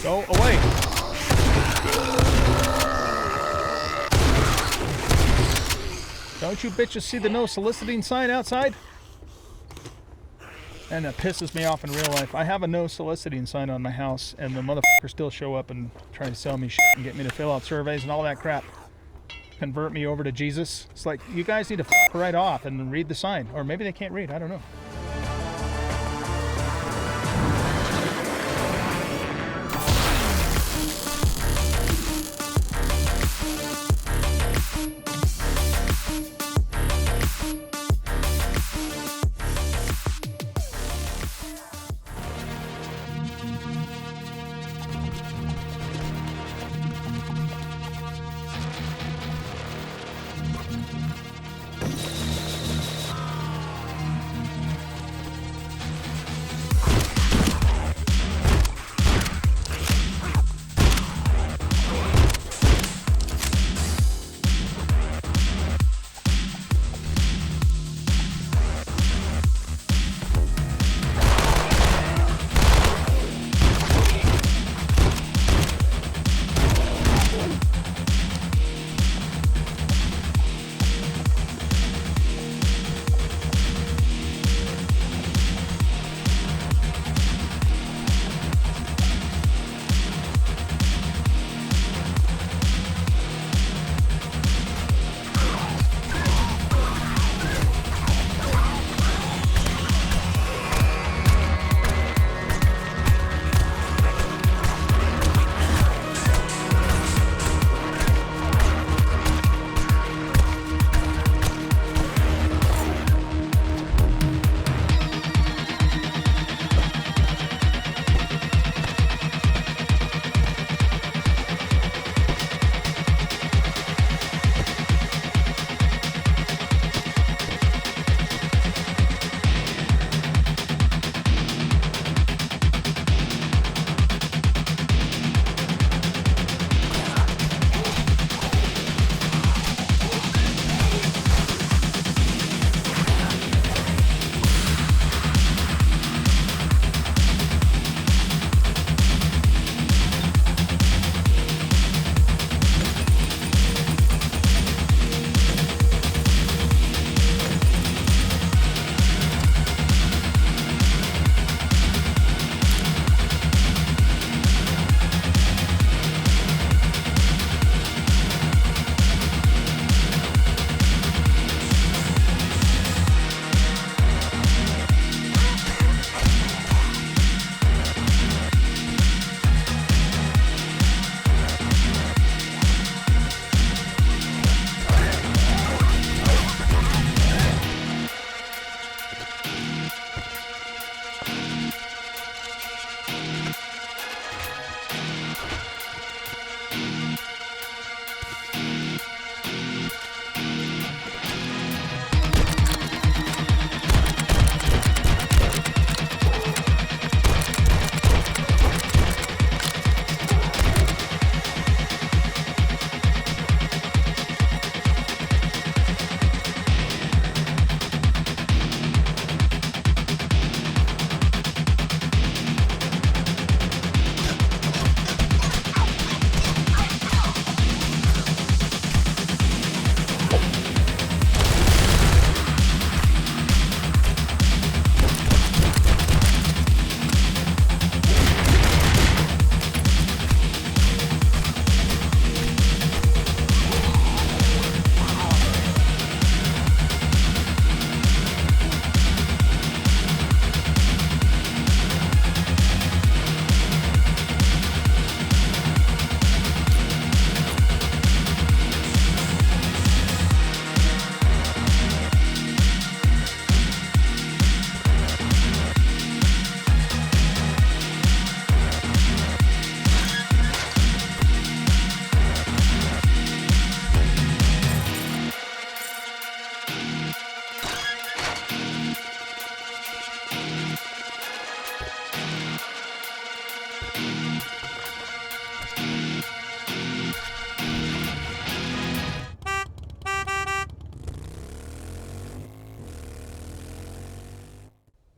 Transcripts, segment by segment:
Go away. Don't you bitches see the no soliciting sign outside? And that pisses me off in real life. I have a no soliciting sign on my house, and the motherfuckers still show up and try to sell me shit and get me to fill out surveys and all that crap. Convert me over to Jesus. It's like, you guys need to fuck right off and read the sign. Or maybe they can't read, I don't know.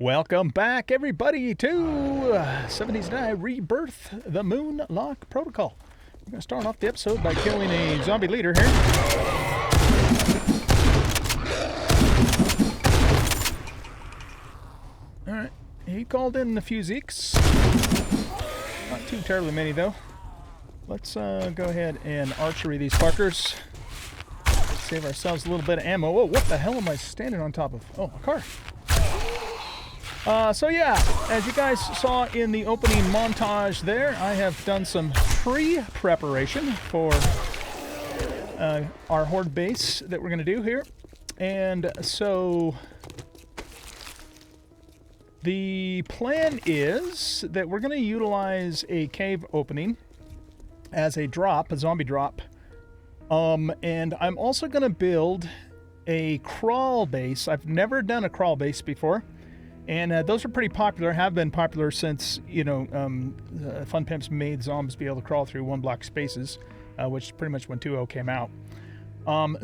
Welcome back, everybody, to 70s Die Rebirth, the Moonlock Protocol. We're going to start off the episode by killing a zombie leader here. Alright, he called in a few Zeeks. Not too terribly many, though. Let's go ahead and archery these fuckers. Save ourselves a little bit of ammo. Whoa, what the hell am I standing on top of? Oh, a car. So yeah, as you guys saw in the opening montage there, I have done some pre-preparation for our Horde base that we're going to do here. And so the plan is that we're going to utilize a cave opening as a drop, a zombie drop. And I'm also going to build a crawl base. I've never done a crawl base before. And those are pretty popular, have been popular since, you know, Fun Pimps made zombies be able to crawl through one-block spaces, which is pretty much when 2.0 came out.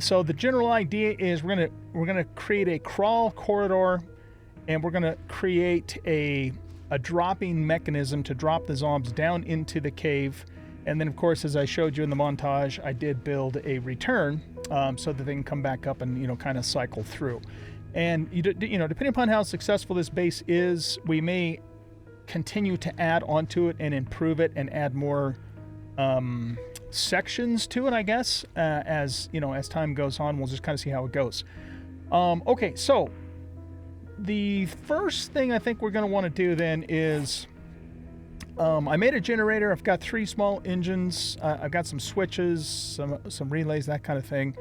So the general idea is we're gonna create a crawl corridor, and we're gonna create a dropping mechanism to drop the zombies down into the cave. And then, of course, as I showed you in the montage, I did build a return so that they can come back up and, you know, kind of cycle through. And, you know, depending upon how successful this base is, we may continue to add onto it and improve it and add more sections to it, I guess. As, you know, as time goes on, we'll just kind of see how it goes. Okay, so the first thing I think we're going to want to do then is I made a generator. I've got 3 small engines. I've got some switches, some relays, that kind of thing.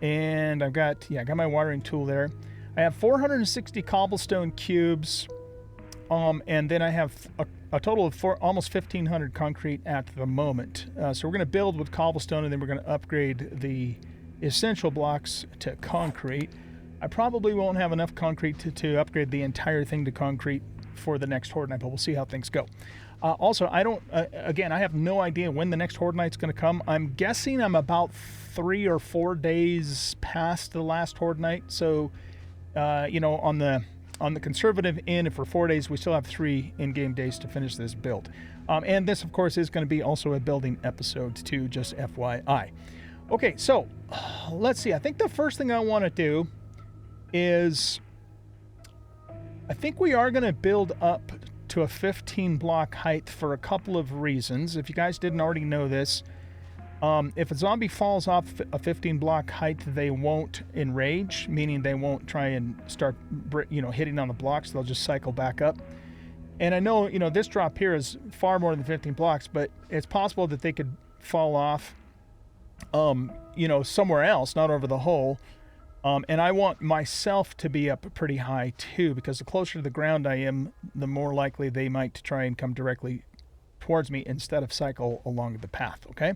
And I got my watering tool there. I have 460 cobblestone cubes, and then I have a total of almost 1,500 concrete at the moment. So we're going to build with cobblestone, and then we're going to upgrade the essential blocks to concrete. I probably won't have enough concrete to upgrade the entire thing to concrete for the next Horde Night, but we'll see how things go. Also, I don't, again, I have no idea when the next Horde Night's going to come. I'm guessing I'm about 3 or 4 days past the last Horde Night. So, you know, on the conservative end, if we're 4 days, we still have 3 in-game days to finish this build. And this, of course, is going to be also a building episode too, just FYI. Okay, so let's see. I think the first thing I want to do is, I think we are going to build up to a 15 block height for a couple of reasons. If you guys didn't already know this, if a zombie falls off a 15 block height, they won't enrage, meaning they won't try and start, you know, hitting on the blocks. They'll just cycle back up. And I know, you know, this drop here is far more than 15 blocks, but it's possible that they could fall off, you know, somewhere else, not over the hole. And I want myself to be up pretty high too, because the closer to the ground I am, the more likely they might try and come directly towards me instead of cycle along the path, okay?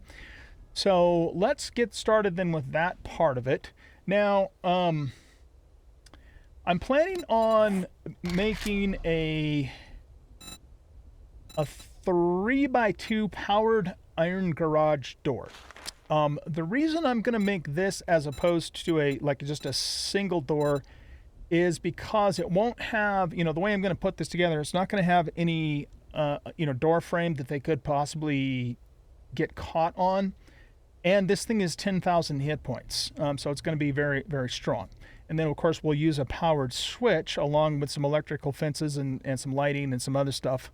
So let's get started then with that part of it. Now, I'm planning on making a 3x2 powered iron garage door. The reason I'm going to make this as opposed to just a single door is because it won't have, you know, the way I'm going to put this together, it's not going to have any, you know, door frame that they could possibly get caught on. And this thing is 10,000 hit points. So it's going to be very, very strong. And then, of course, we'll use a powered switch along with some electrical fences and some lighting and some other stuff.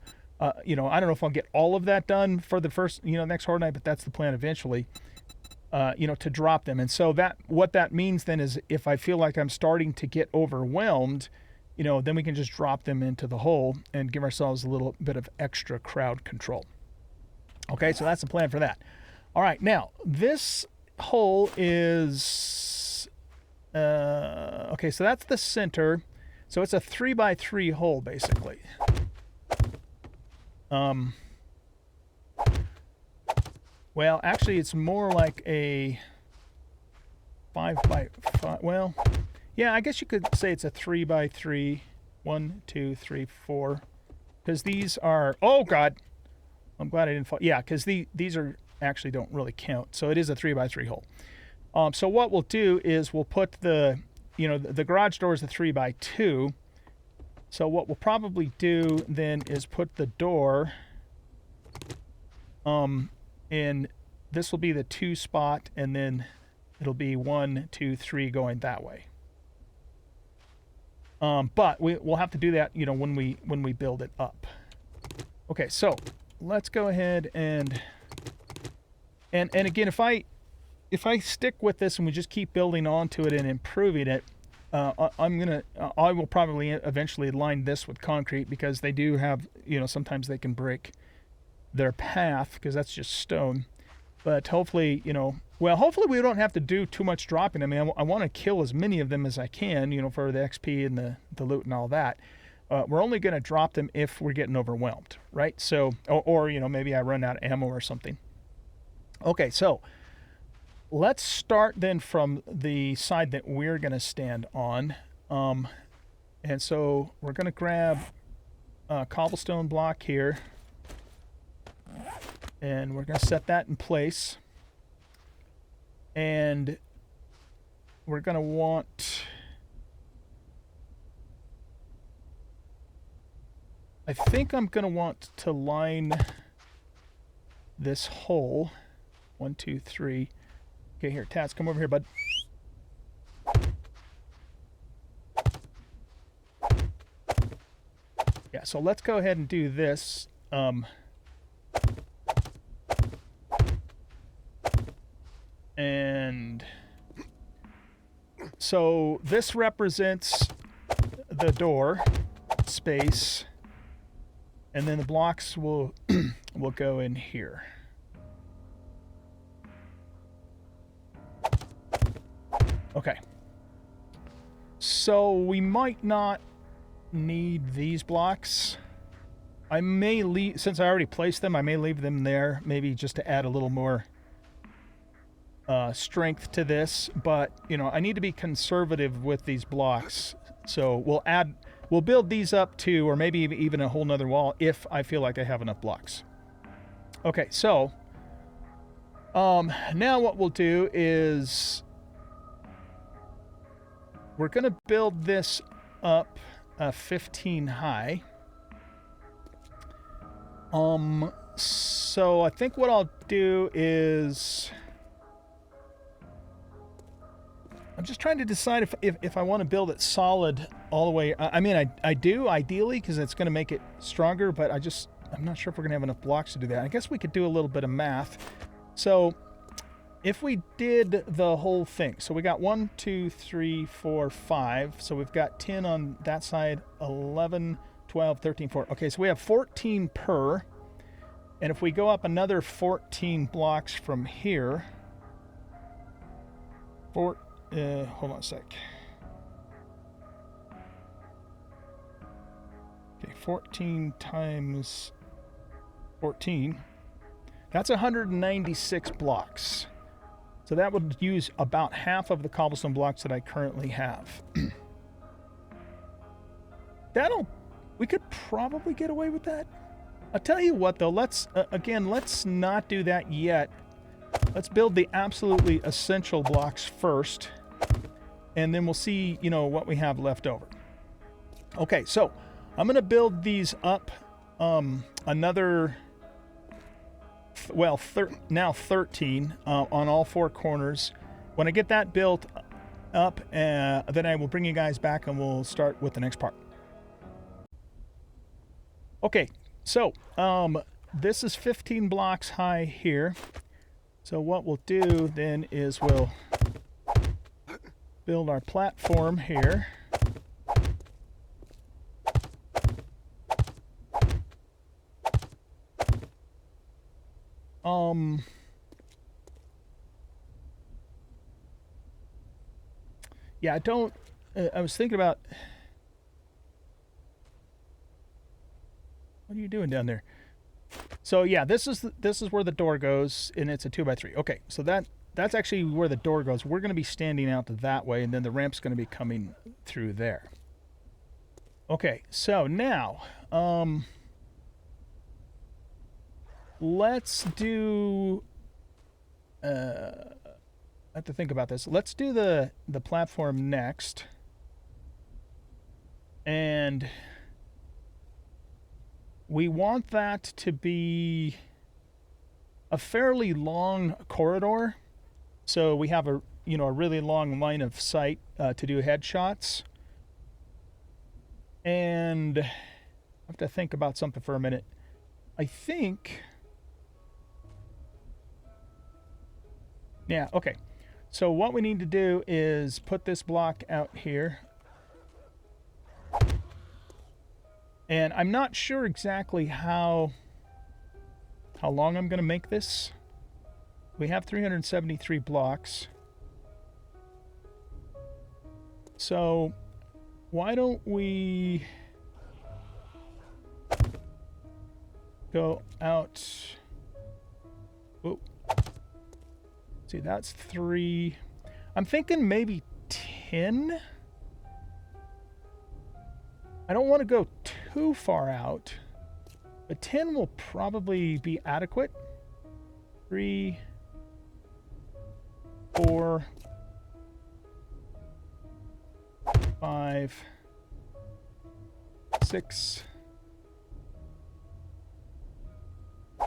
You know, I don't know if I'll get all of that done for the first, you know, next Horde Night, but that's the plan eventually. You know, to drop them. And so what that means then is if I feel like I'm starting to get overwhelmed, you know, then we can just drop them into the hole and give ourselves a little bit of extra crowd control. Okay, so that's the plan for that. All right, now this hole is, okay, so that's the center. So it's a 3x3 hole basically. Well, actually, it's more like a 5x5. Well, yeah, I guess you could say it's a 3x3. 1, 2, 3, 4. Because these are. Oh God, I'm glad I didn't fall. Yeah, because these are actually don't really count. So it is a 3x3 hole. So what we'll do is we'll put the, you know, the garage door is a 3x2, So what we'll probably do then is put the door in. This will be the 2 spot, and then it'll be 1, 2, 3 going that way. But we'll have to do that, you know, when we build it up. Okay, so let's go ahead and again, if I stick with this and we just keep building onto it and improving it, I will probably eventually line this with concrete, because they do have, you know, sometimes they can break their path because that's just stone. But hopefully, you know, well, hopefully we don't have to do too much dropping. I mean, I want to kill as many of them as I can, you know, for the XP and the loot and all that. We're only going to drop them if we're getting overwhelmed, right? So, or, you know, maybe I run out of ammo or something. Okay, so let's start then from the side that we're going to stand on. And so we're going to grab a cobblestone block here. And we're going to set that in place. And we're going to want... I think I'm going to want to line this hole. 1, 2, 3. Okay, here, Tats, come over here, bud. Yeah, so let's go ahead and do this. And so this represents the door space, and then the blocks will will go in here. Okay. So we might not need these blocks. I may leave, since I already placed them, I may leave them there, maybe just to add a little more strength to this, but you know, I need to be conservative with these blocks, so we'll build these up to, or maybe even a whole nother wall if I feel like I have enough blocks. Okay, so now what we'll do is we're gonna build this up 15 high. So I think what I'll do is, I'm just trying to decide if I want to build it solid all the way. I mean, I do, ideally, because it's going to make it stronger, but I'm not sure if we're going to have enough blocks to do that. I guess we could do a little bit of math. So if we did the whole thing, so we got 1, 2, 3, 4, 5. So we've got 10 on that side, 11, 12, 13, 14. Okay, so we have 14 per. And if we go up another 14 blocks from here, hold on a sec. Okay, 14 times 14. That's 196 blocks. So that would use about half of the cobblestone blocks that I currently have. We could probably get away with that. I'll tell you what though, let's not do that yet. Let's build the absolutely essential blocks first, and then we'll see, you know, what we have left over. Okay, so I'm going to build these up another, well, now 13 on all 4 corners. When I get that built up, then I will bring you guys back and we'll start with the next part. Okay, so this is 15 blocks high here. So what we'll do then is we'll build our platform here. Yeah, I was thinking about, what are you doing down there? So yeah, this is where the door goes, and it's a 2x3. Okay, so that's actually where the door goes. We're going to be standing out that way, and then the ramp's going to be coming through there. Okay, so now let's do. I have to think about this. Let's do the platform next, and we want that to be a fairly long corridor. So we have a really long line of sight to do headshots. And I have to think about something for a minute. I think... Yeah, okay. So what we need to do is put this block out here. And I'm not sure exactly how long I'm going to make this. We have 373 blocks. So why don't we go out... Oh. See, that's 3. I'm thinking maybe 10. I don't want to go too far out, but 10 will probably be adequate. 3, 4, 5, 6,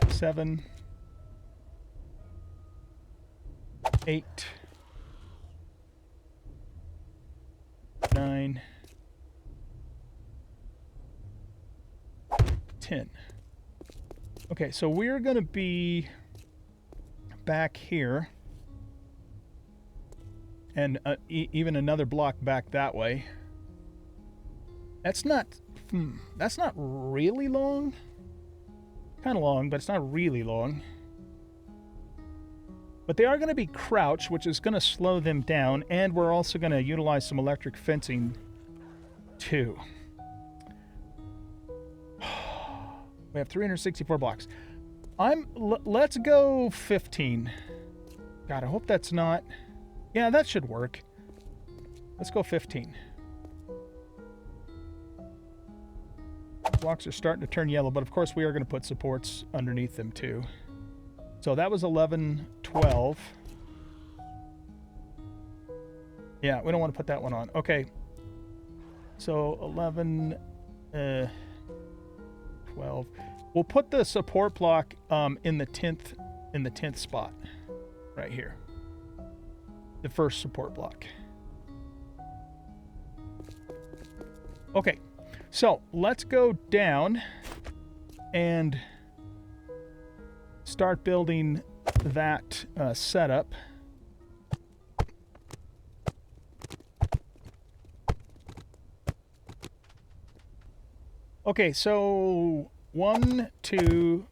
7, 8, 9, 10. Okay, so we're going to be back here, and even another block back that way. That's not really long. Kind of long, but it's not really long. But they are going to be crouched, which is going to slow them down, and we're also going to utilize some electric fencing too. We have 364 blocks. Let's go 15. God, I hope that's not... Yeah, that should work. Let's go 15. Blocks are starting to turn yellow, but of course we are going to put supports underneath them too. So that was 11, 12. Yeah, we don't want to put that one on. Okay. So 11, 12. We'll put the support block in the 10th spot right here. The first support block. Okay. So, let's go down and start building that setup. Okay, so 1, 2,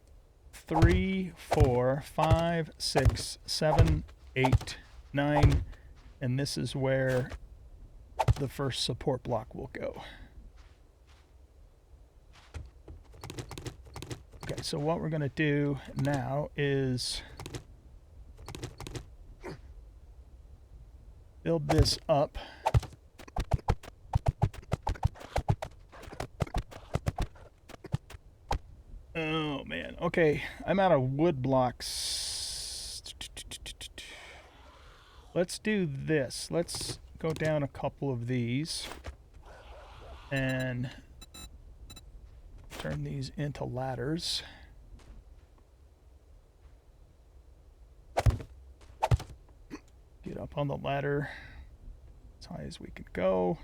3, 4, 5, 6, 7, 8, 9, and this is where the first support block will go. Okay, so what we're going to do now is build this up. Oh, man. Okay, I'm out of wood blocks. Let's do this. Let's go down a couple of these and turn these into ladders. Get up on the ladder as high as we can go.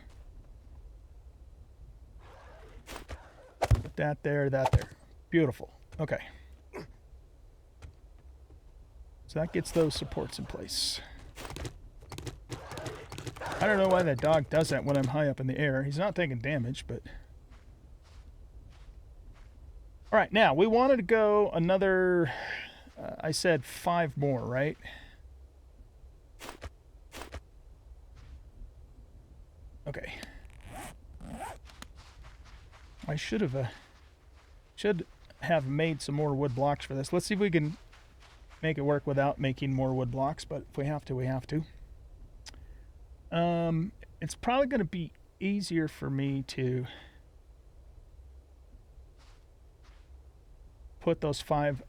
Put that there, that there. Beautiful. Okay. So that gets those supports in place. I don't know why that dog does that when I'm high up in the air. He's not taking damage, but... All right, now, we wanted to go another... I said 5 more, right? Okay. I should have made some more wood blocks for this. Let's see if we can make it work without making more wood blocks, but if we have to, we have to. It's probably going to be easier for me to put those 5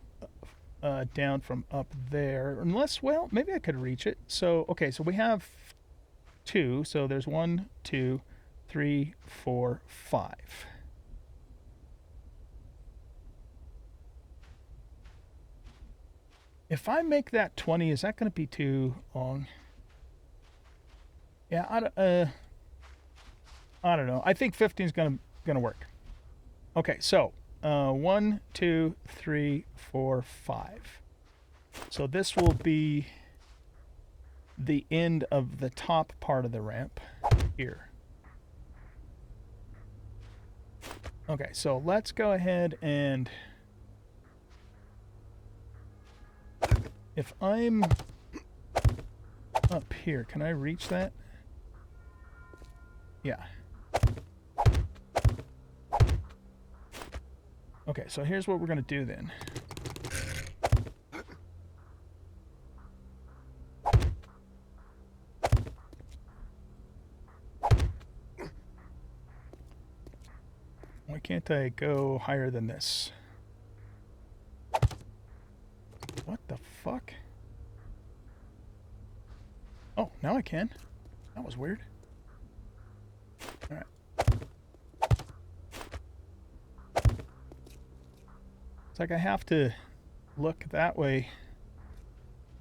down from up there, unless, well, maybe I could reach it. So, okay, so we have 2, so there's 1, 2, 3, 4, 5. If I make that 20, is that going to be too long? Yeah, I don't know. I think 15 is gonna work. Okay, so 1, 2, 3, 4, 5. So this will be the end of the top part of the ramp here. Okay, so let's go ahead and if I'm up here, can I reach that? Yeah. Okay, so here's what we're going to do then. Why can't I go higher than this? What the fuck? Oh, now I can. That was weird. Alright. It's like I have to look that way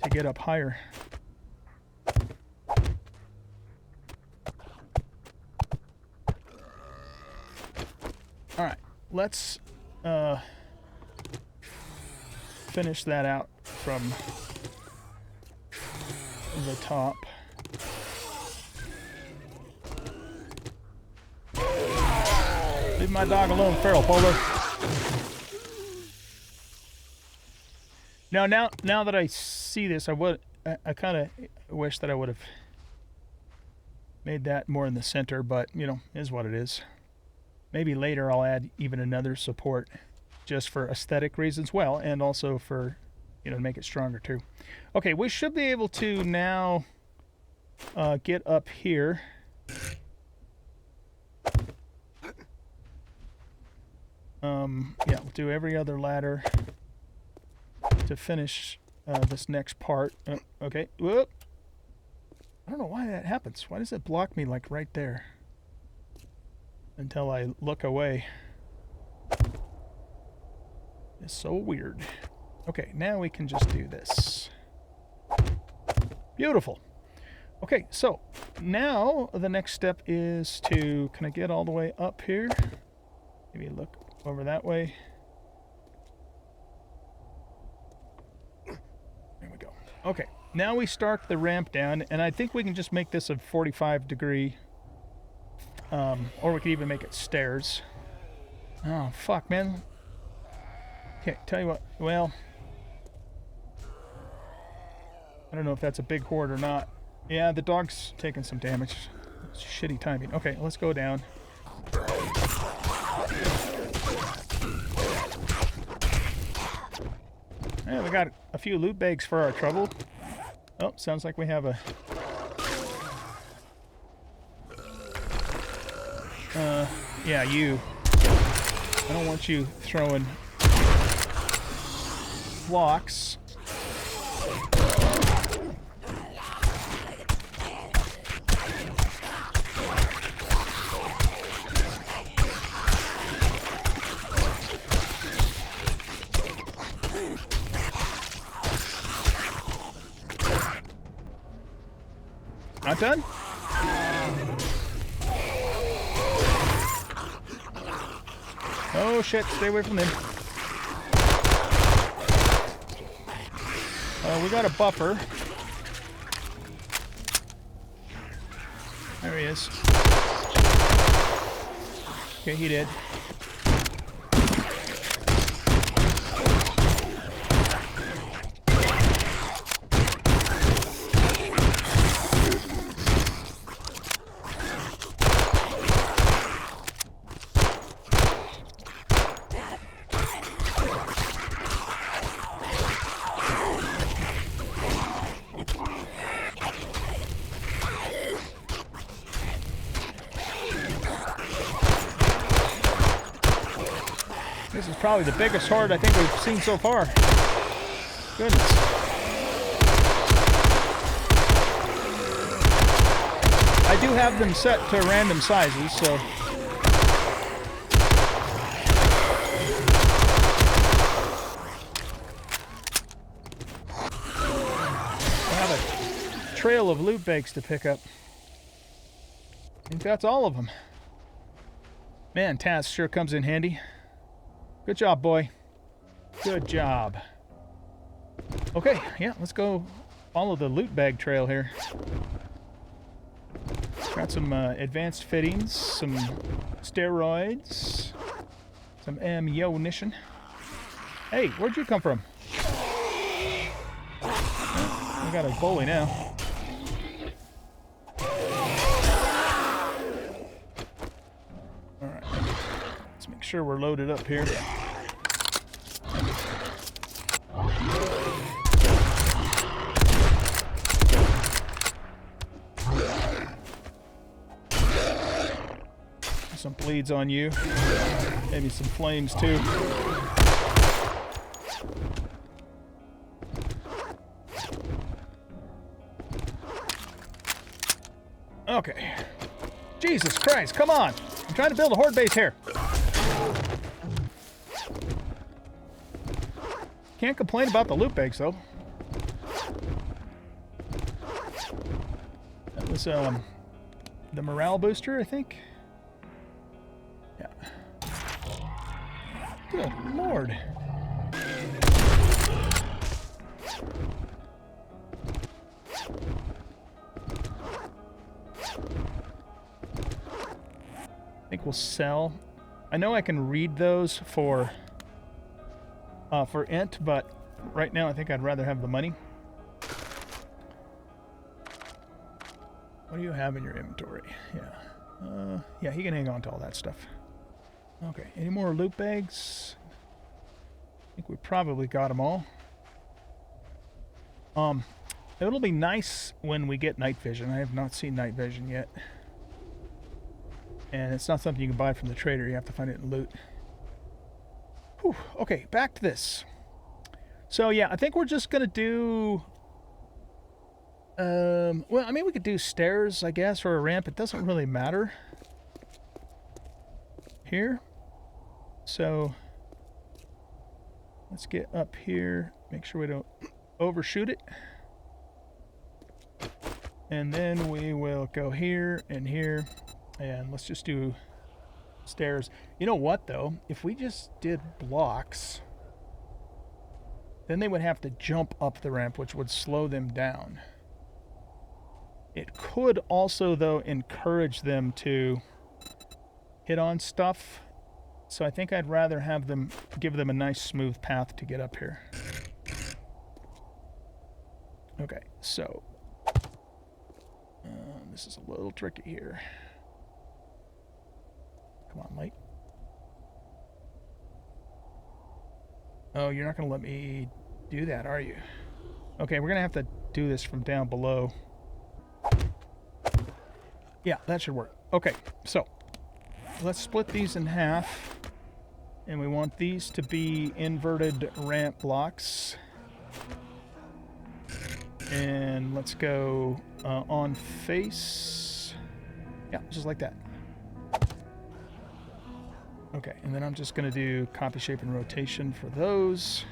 to get up higher. Alright, let's finish that out from the top. Leave my dog alone, feral polar. Now that I see this, I kind of wish that I would have made that more in the center, but you know, is what it is. Maybe later I'll add even another support just for aesthetic reasons, well, and also for, you know, to make it stronger too. Okay, we should be able to now get up here. Yeah, we'll do every other ladder to finish this next part. Okay, whoop. I don't know why that happens. Why does it block me like right there? Until I look away. It's so weird. Okay, now we can just do this. Beautiful. Okay, so now the next step is to, can I get all the way up here? Maybe look over that way. There we go. Okay, now we start the ramp down, and I think we can just make this a 45-degree, or we could even make it stairs. Oh, fuck, man. Okay, tell you what, well, I don't know if that's a big horde or not. Yeah, the dog's taking some damage. It's shitty timing. Okay, let's go down. Yeah, we got a few loot bags for our trouble. Oh, sounds like we have a... yeah, you. I don't want you throwing blocks. Not done? Oh shit, stay away from them. We got a buffer. There he is. Okay, he did. This is probably the biggest horde I think we've seen so far. Goodness. I do have them set to random sizes, so... trail of loot bags to pick up. I think that's all of them. Man, Taz sure comes in handy. Good job, boy. Good job. Okay, yeah, let's go follow the loot bag trail here. Got some advanced fittings, some steroids, some ammunition. Hey, where'd you come from? I got a bully now. Alright. Let's make sure we're loaded up here. Some bleeds on you. Maybe some flames too. Okay. Jesus Christ, come on! I'm trying to build a horde base here. Can't complain about the loot bags though. That was the morale booster, I think. Yeah. Good Lord. I think we'll sell. I know I can read those for int, but right now I think I'd rather have the money. What do you have in your inventory? Yeah. Yeah, he can hang on to all that stuff. Okay, any more loot bags? I think we probably got them all. It'll be nice when we get night vision. I have not seen night vision yet. And it's not something you can buy from the trader. You have to find it in loot. Whew. Okay, back to this. So yeah, I think we're just gonna do... well, I mean, we could do stairs, I guess, or a ramp. It doesn't really matter. Here. So let's get up here. Make sure we don't overshoot it. And then we will go here and here. And let's just do stairs. You know what, though? If we just did blocks, then they would have to jump up the ramp, which would slow them down. It could also, though, encourage them to hit on stuff. So I think I'd rather have them, give them a nice smooth path to get up here. Okay, so this is a little tricky here. Come on, light. Oh, you're not going to let me do that, are you? Okay, we're going to have to do this from down below. Yeah, that should work. Okay, so let's split these in half. And we want these to be inverted ramp blocks. And let's go on face. Yeah, just like that. Okay, and then I'm just going to do copy, shape, and rotation for those.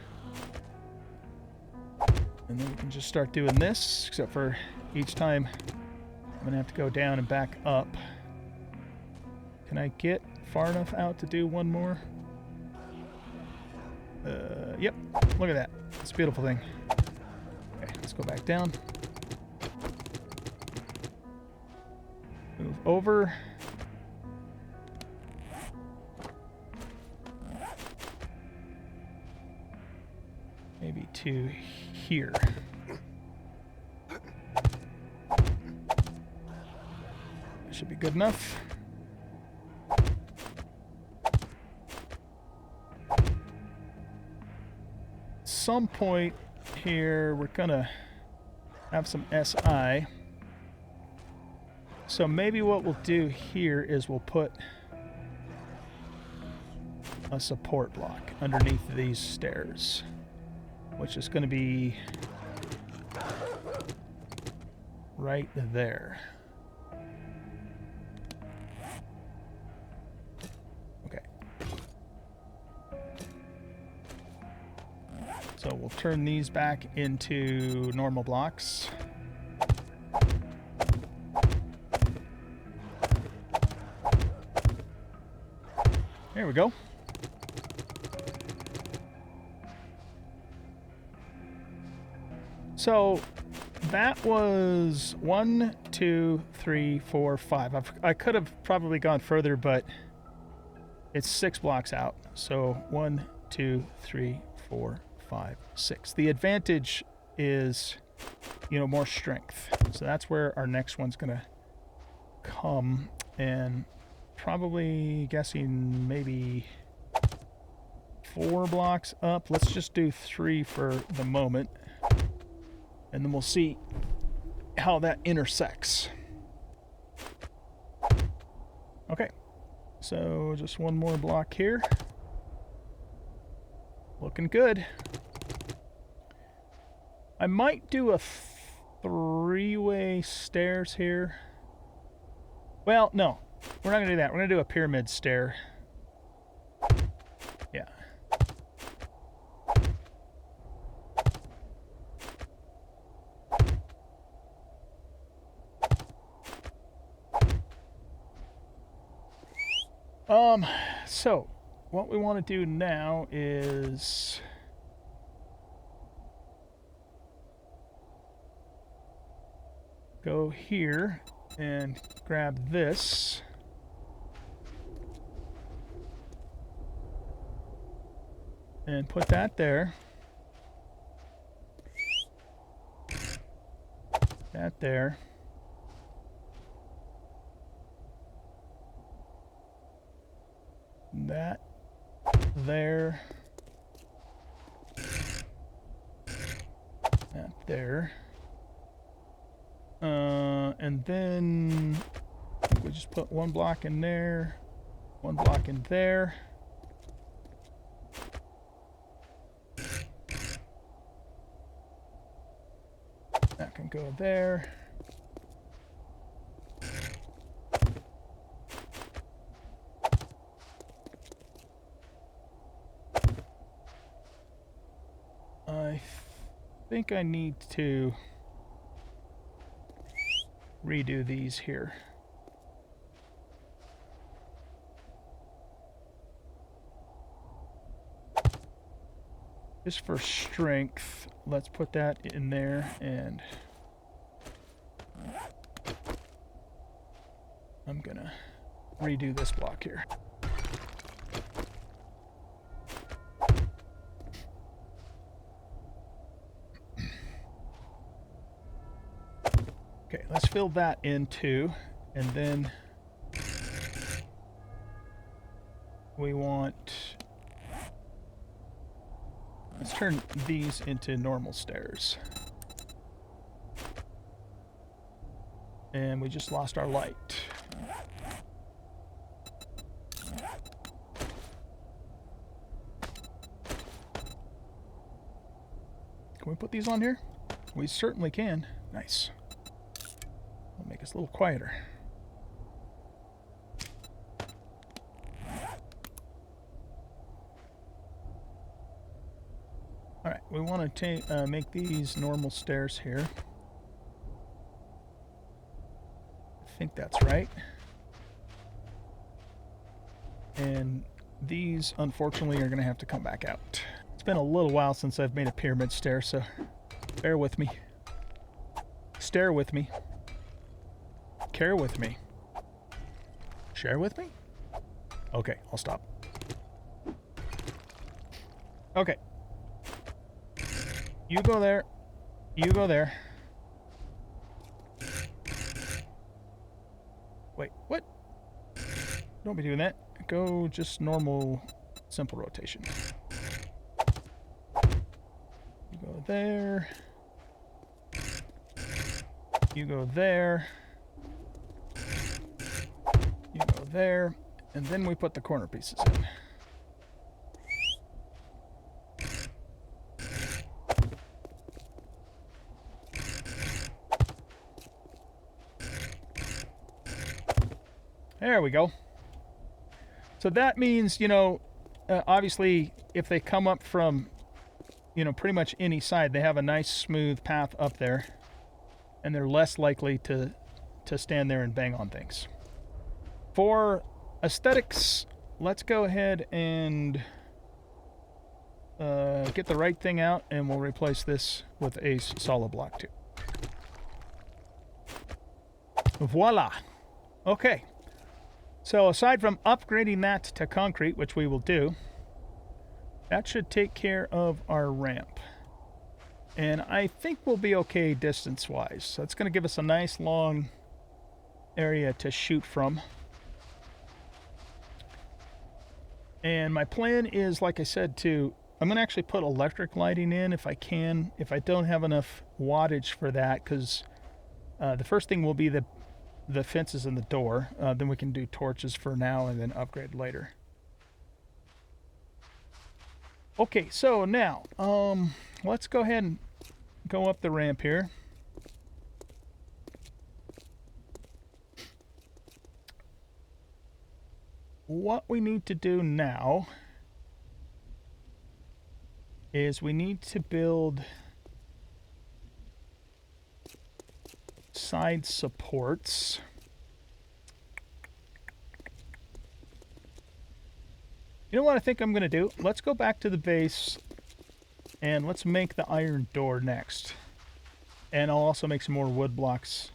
And then we can just start doing this, except for each time I'm going to have to go down and back up. Can I get far enough out to do one more? Yep, look at that. It's a beautiful thing. Okay, let's go back down. Move over. Maybe to here. That should be good enough. Some point here we're gonna have some SI. So maybe what we'll do here is we'll put a support block underneath these stairs, which is going to be right there. Okay. So we'll turn these back into normal blocks. There we go. So that was 1, 2, 3, 4, 5. I could have probably gone further, but it's 6 blocks out. So 1, 2, 3, 4, 5, 6. The advantage is, you know, more strength. So that's where our next one's gonna come, and probably guessing maybe 4 blocks up. Let's just do 3 for the moment, and then we'll see how that intersects. Okay, so just 1 more block here. Looking good. I might do a 3-way stairs here. Well, no, we're not gonna do that. We're gonna do a pyramid stair. Yeah. So what we want to do now is go here and grab this. And put that there. That there. That there. That there. And then I think we just put 1 block in there, 1 block in there. That can go there. I think I need to redo these here. Just for strength, let's put that in there, and I'm gonna redo this block here. Okay, let's fill that in too, and then we want, let's turn these into normal stairs. And we just lost our light. Can we put these on here? We certainly can. Nice. It'll make us a little quieter. Alright, we want to make these normal stairs here. I think that's right. And these, unfortunately, are going to have to come back out. It's been a little while since I've made a pyramid stair, so bear with me. Stare with me. Care with me. Share with me? Okay, I'll stop. Okay. You go there. You go there. Wait, what? Don't be doing that. Go just normal, simple rotation. You go there. You go there. You go there. And then we put the corner pieces in. There we go. So that means, you know, obviously if they come up from, you know, pretty much any side, they have a nice smooth path up there, and they're less likely to stand there and bang on things. For aesthetics, let's go ahead and get the right thing out, and we'll replace this with a solid block too. Voila. Okay. So aside from upgrading that to concrete, which we will do, that should take care of our ramp. And I think we'll be okay distance-wise. So it's going to give us a nice long area to shoot from. And my plan is, like I said, I'm going to actually put electric lighting in if I can. If I don't have enough wattage for that, because the first thing will be the fences and the door. Then we can do torches for now and then upgrade later. Okay, so now, let's go ahead and go up the ramp here. What we need to do now is we need to build side supports. You know what I think I'm going to do? Let's go back to the base and let's make the iron door next. And I'll also make some more wood blocks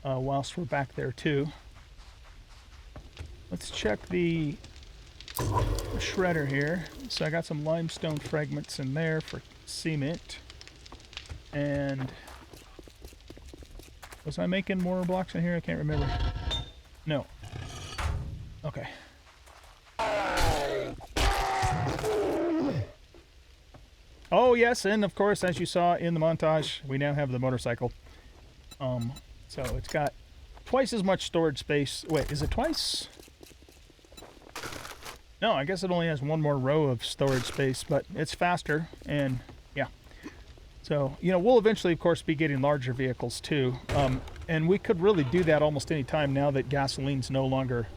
whilst we're back there too. Let's check the shredder here. So I got some limestone fragments in there for cement. And was I making more blocks in here? I can't remember. No. Okay. Oh yes, and of course, as you saw in the montage, we now have the motorcycle. So it's got twice as much storage space. Wait, is it twice? No, I guess it only has one more row of storage space, but it's faster, and yeah. So, you know, we'll eventually, of course, be getting larger vehicles too. And we could really do that almost any time now that gasoline's no longer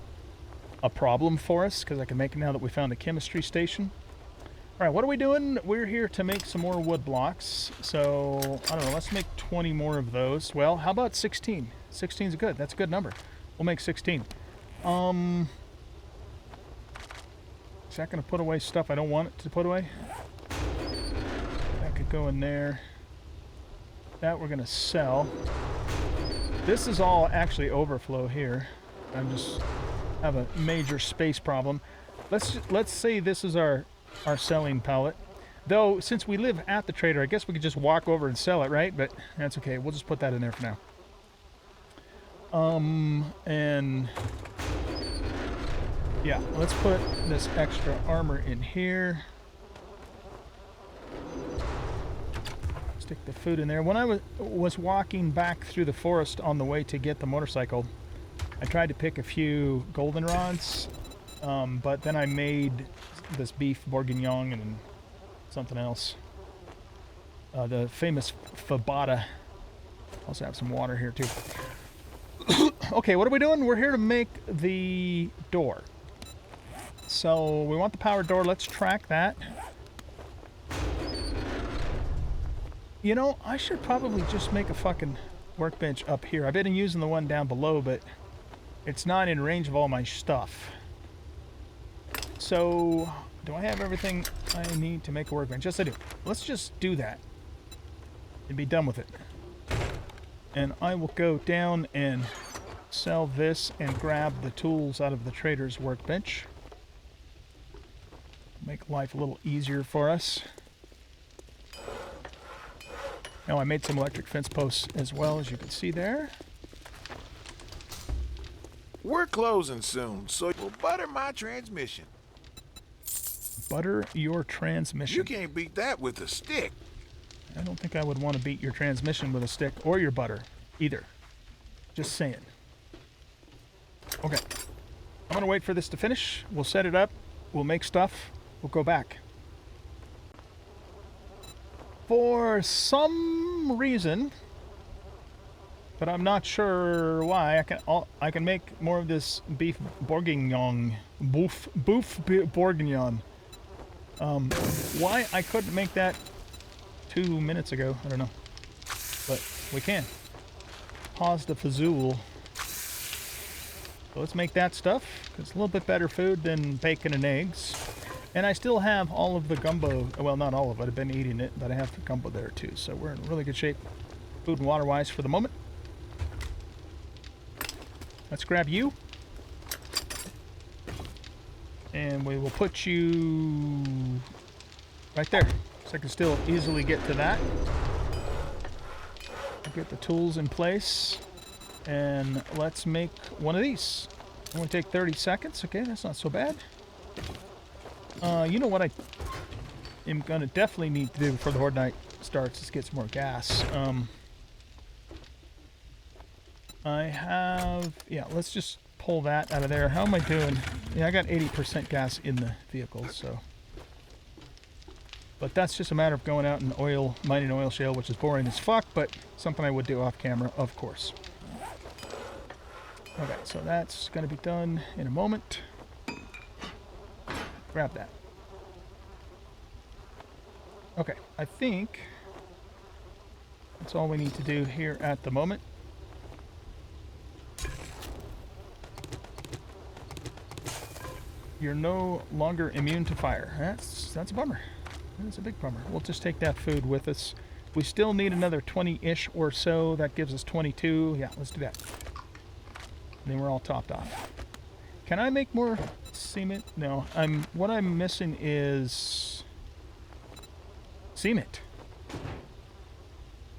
a problem for us, because I can make it now that we found a chemistry station. All right, what are we doing? We're here to make some more wood blocks. So, I don't know, let's make 20 more of those. Well, how about 16? 16 is good. That's a good number. We'll make 16. Is that going to put away stuff I don't want it to put away? That could go in there. That we're going to sell. This is all actually overflow here. I just have a major space problem. Let's say this is our selling pallet. Though, since we live at the trader, I guess we could just walk over and sell it, right? But that's okay. We'll just put that in there for now. And yeah, let's put this extra armor in here. Stick the food in there. When I was walking back through the forest on the way to get the motorcycle, I tried to pick a few goldenrods, but then I made this beef bourguignon and something else. The famous fabada. Also have some water here too. Okay, what are we doing? We're here to make the door. So we want the power door. Let's track that. You know, I should probably just make a fucking workbench up here. I've been using the one down below, but it's not in range of all my stuff. So, do I have everything I need to make a workbench? Yes, I do. Let's just do that and be done with it. And I will go down and sell this and grab the tools out of the trader's workbench. Make life a little easier for us. Now I made some electric fence posts as well, as you can see there. We're closing soon, so we'll butter my transmission. Butter your transmission. You can't beat that with a stick. I don't think I would want to beat your transmission with a stick or your butter either. Just saying. Okay. I'm going to wait for this to finish. We'll set it up. We'll make stuff. We'll go back. For some reason, but I'm not sure why, I can make more of this beef bourguignon. Bouf bourguignon. Why I couldn't make that 2 minutes ago, I don't know. But we can. Pause the fazool. So let's make that stuff. It's a little bit better food than bacon and eggs. And I still have all of the gumbo. Well, not all of it. I've been eating it, but I have the gumbo there too. So we're in really good shape, food and water-wise for the moment. Let's grab you. And we will put you right there. So I can still easily get to that. Get the tools in place. And let's make one of these. It only take 30 seconds. Okay, that's not so bad. You know what I am going to definitely need to do before the Horde night starts is get some more gas. I have... Yeah, let's just pull that out of there. How am I doing? Yeah, I got 80% gas in the vehicle, so... But that's just a matter of going out and mining oil shale, which is boring as fuck, but something I would do off camera, of course. Okay, so that's going to be done in a moment. Grab that. Okay, I think that's all we need to do here at the moment. You're no longer immune to fire. That's a bummer. That's a big bummer. We'll just take that food with us. We still need another 20-ish or so. That gives us 22. Yeah, let's do that. And then we're all topped off. Can I make more cement? No. What I'm missing is cement.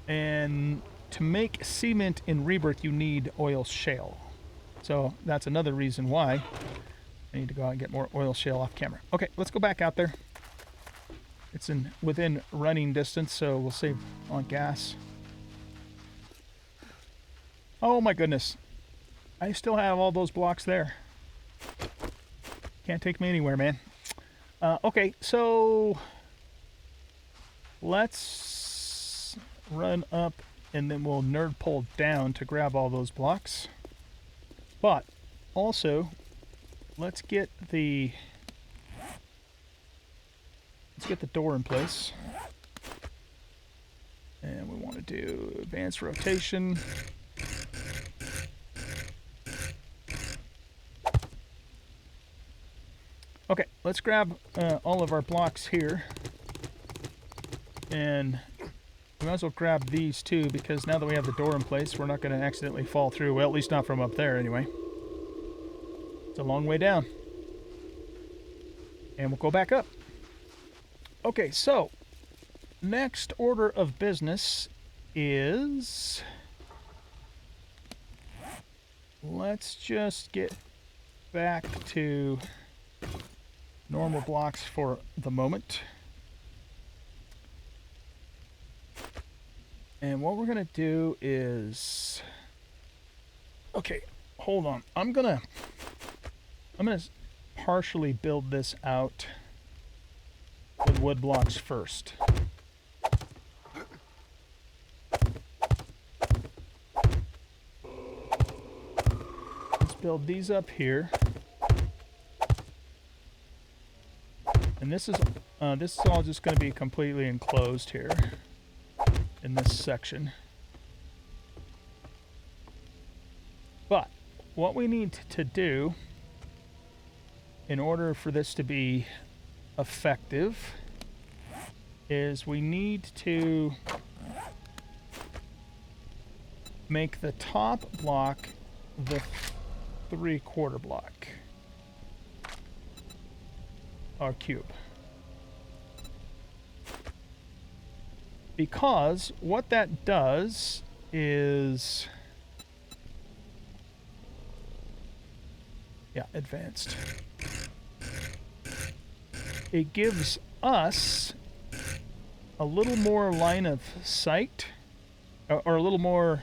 And to make cement in Rebirth, you need oil shale. So that's another reason why I need to go out and get more oil shale off camera. Okay, let's go back out there. It's within running distance, so we'll save on gas. Oh my goodness. I still have all those blocks there. Can't take me anywhere, man. Okay, so let's run up and then we'll nerd pull down to grab all those blocks. But also, let's get the door in place. And we want to do advanced rotation. Okay, let's grab all of our blocks here. And we might as well grab these too, because now that we have the door in place, we're not going to accidentally fall through. Well, at least not from up there anyway. It's a long way down. And we'll go back up. Okay, so next order of business is... Let's just get back to normal blocks for the moment. And what we're going to do is... Okay, hold on. I'm gonna partially build this out with wood blocks first. Let's build these up here. And this is all just going to be completely enclosed here in this section. But what we need to do in order for this to be effective is we need to make the top block the 3/4 block, or cube. Because what that does is... Yeah, advanced. It gives us a little more line of sight, or a little more...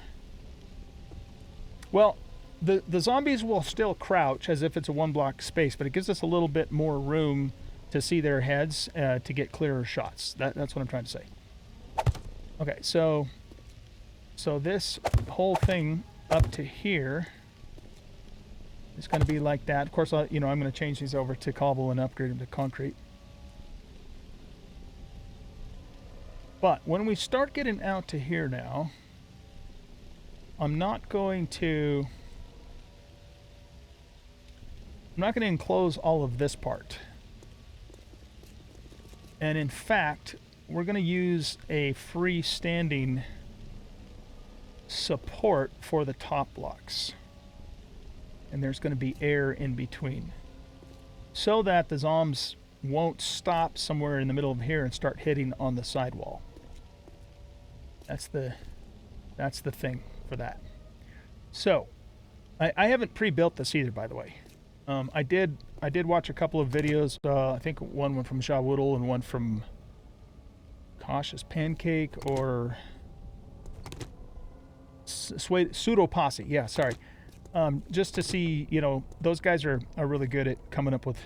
Well, the zombies will still crouch as if it's a one-block space, but it gives us a little bit more room to see their heads to get clearer shots. That's what I'm trying to say. Okay, so this whole thing up to here is going to be like that. Of course, I'm going to change these over to cobble and upgrade them to concrete. But when we start getting out to here now, I'm not going to I'm not going to enclose all of this part. And in fact, we're going to use a freestanding support for the top blocks. And there's going to be air in between, so that the zombs won't stop somewhere in the middle of here and start hitting on the sidewall. That's the thing for that. So, I haven't pre-built this either, by the way. I did watch a couple of videos. I think one from Shawoodle and one from Cautious Pancake or Pseudo Posse. Yeah, sorry. Just to see, you know, those guys are really good at coming up with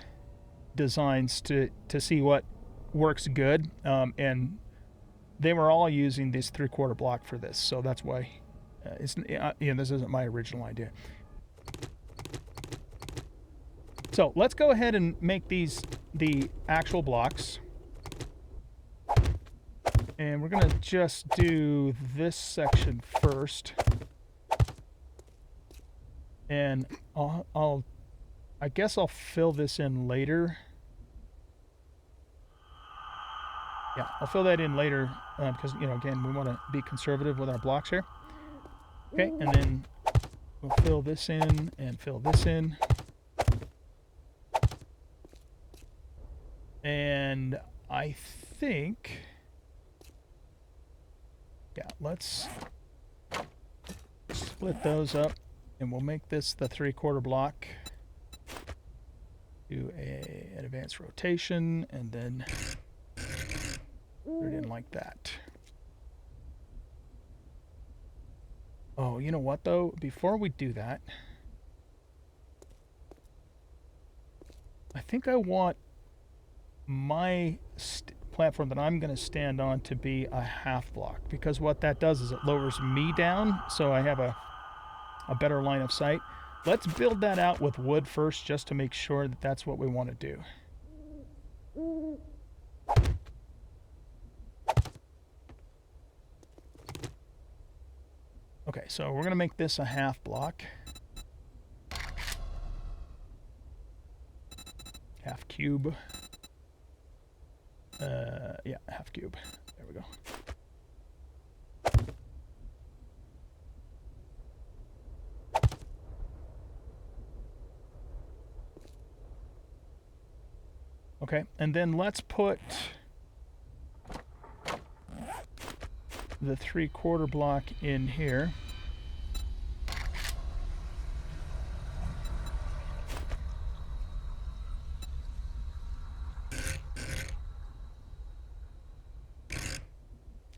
designs to see what works good. And they were all using this 3/4 block for this, so that's why this isn't my original idea. So let's go ahead and make these the actual blocks. And we're going to just do this section first. And I guess I'll fill this in later. Yeah, I'll fill that in later because, you know, again, we want to be conservative with our blocks here. Okay, and then we'll fill this in and fill this in. And I think, yeah, let's split those up, and we'll make this the 3/4 block. Do an advanced rotation, and then put it in like that. Oh, you know what though? Before we do that, I think I want my platform that I'm going to stand on to be a half block, because what that does is it lowers me down, so I have a better line of sight. Let's build that out with wood first, just to make sure that that's what we want to do. Okay, so we're going to make this a half block. Half cube. Yeah, half cube. There we go. Okay, and then let's put the 3/4 block in here.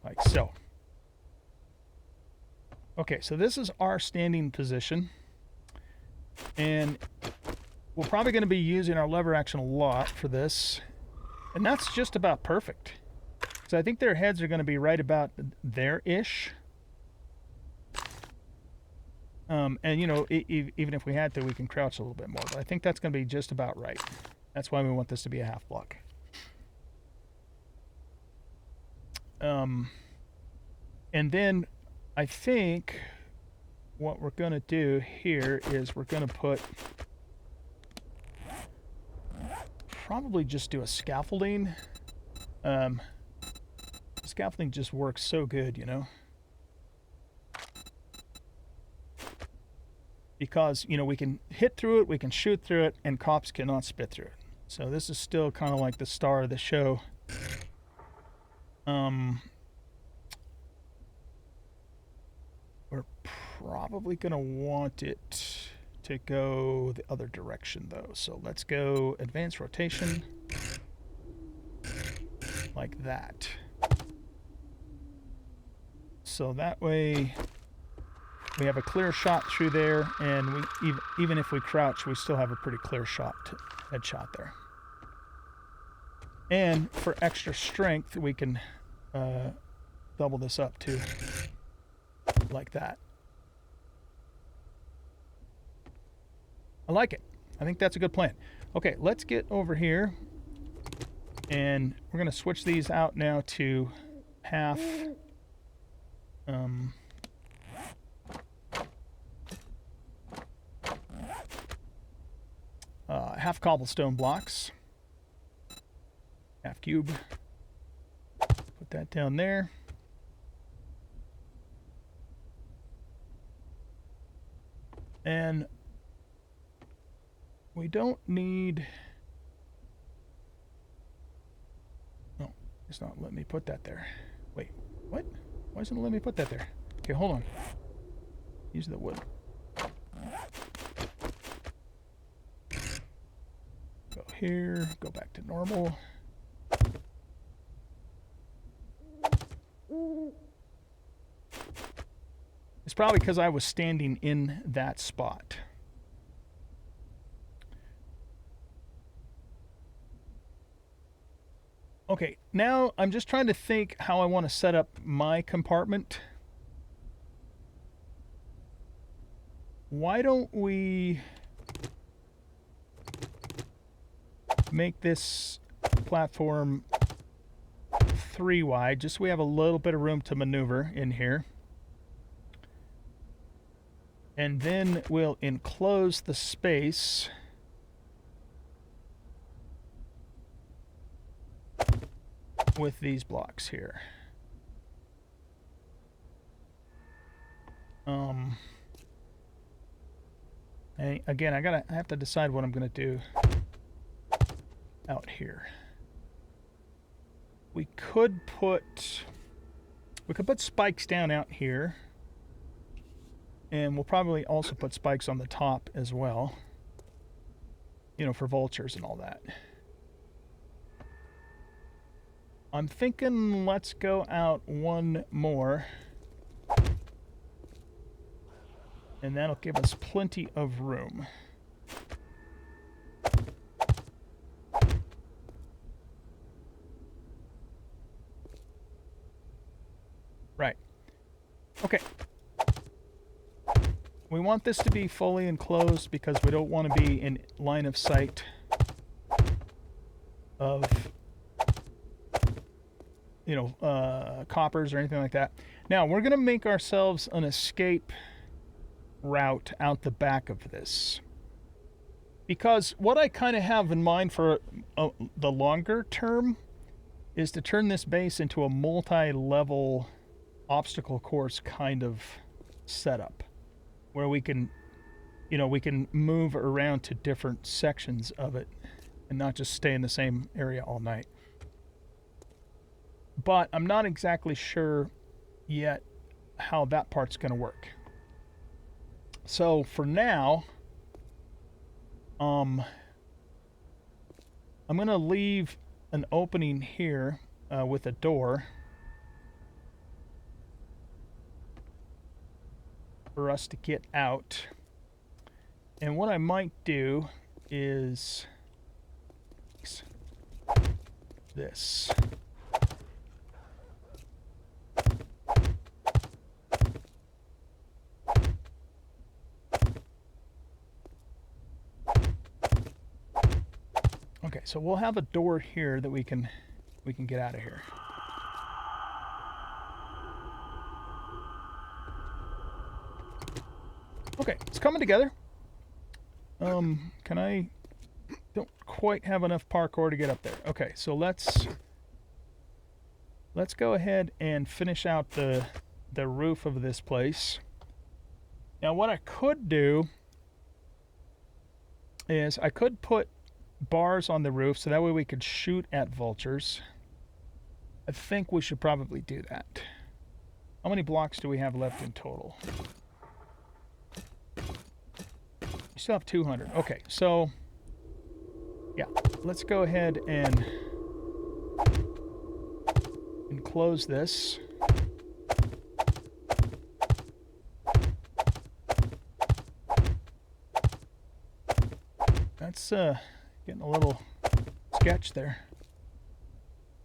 Like so. Okay, so this is our standing position. And we're probably going to be using our lever action a lot for this. And that's just about perfect. So I think their heads are going to be right about there-ish. And, you know, even if we had to, we can crouch a little bit more. But I think that's going to be just about right. That's why we want this to be a half block. And then I think what we're going to do here is we're going to put... probably just do a scaffolding. Scaffolding just works so good, you know. Because, you know, we can hit through it, we can shoot through it, and cops cannot spit through it. So this is still kind of like the star of the show. We're probably going to want it to go the other direction, though. So let's go advanced rotation. Like that. So that way we have a clear shot through there, and we even if we crouch, we still have a pretty clear shot, headshot there. And for extra strength, we can double this up too, like that. I like it. I think that's a good plan. Okay, let's get over here, and we're going to switch these out now to half. half cobblestone blocks. Half cube. Put that down there. And we don't need... No, it's not letting me put that there. Wait, what? Why isn't it letting me put that there? Okay, hold on. Use the wood. Go here, go back to normal. It's probably because I was standing in that spot. Okay, now I'm just trying to think how I want to set up my compartment. Why don't we make this platform 3 wide, just so we have a little bit of room to maneuver in here. And then we'll enclose the space with these blocks here. And again, I have to decide what I'm gonna do out here. We could put spikes down out here, and we'll probably also put spikes on the top as well, you know, for vultures and all that. I'm thinking let's go out one more, and that'll give us plenty of room. Right. Okay. We want this to be fully enclosed because we don't want to be in line of sight of, you know, coppers or anything like that. Now, we're going to make ourselves an escape route out the back of this. Because what I kind of have in mind for the longer term is to turn this base into a multi-level obstacle course kind of setup, where we can, you know, we can move around to different sections of it and not just stay in the same area all night. But I'm not exactly sure yet how that part's going to work. So for now, I'm going to leave an opening here with a door for us to get out. And what I might do is this. Okay, so we'll have a door here that we can get out of here. Okay, it's coming together. Don't quite have enough parkour to get up there. Okay, so let's go ahead and finish out the roof of this place. Now what I could do is I could put bars on the roof so that way we could shoot at vultures. I think we should probably do that. How many blocks do we have left in total? We still have 200. Okay, so yeah, let's go ahead and enclose this. That's getting a little sketch there.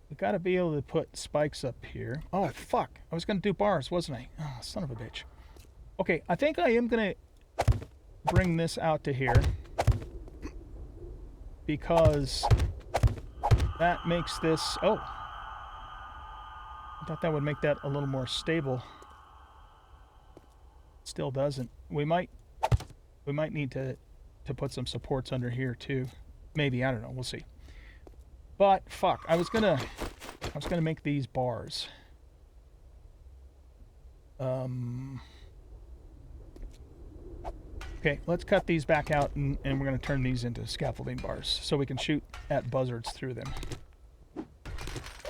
We gotta be able to put spikes up here. Oh, fuck. I was gonna do bars, wasn't I? Oh, son of a bitch. Okay, I think I am gonna bring this out to here because that makes this... Oh! I thought that would make that a little more stable. Still doesn't. We might need to put some supports under here too. Maybe, I don't know, we'll see. But fuck, I was gonna make these bars. Okay, let's cut these back out, and we're gonna turn these into scaffolding bars so we can shoot at buzzards through them.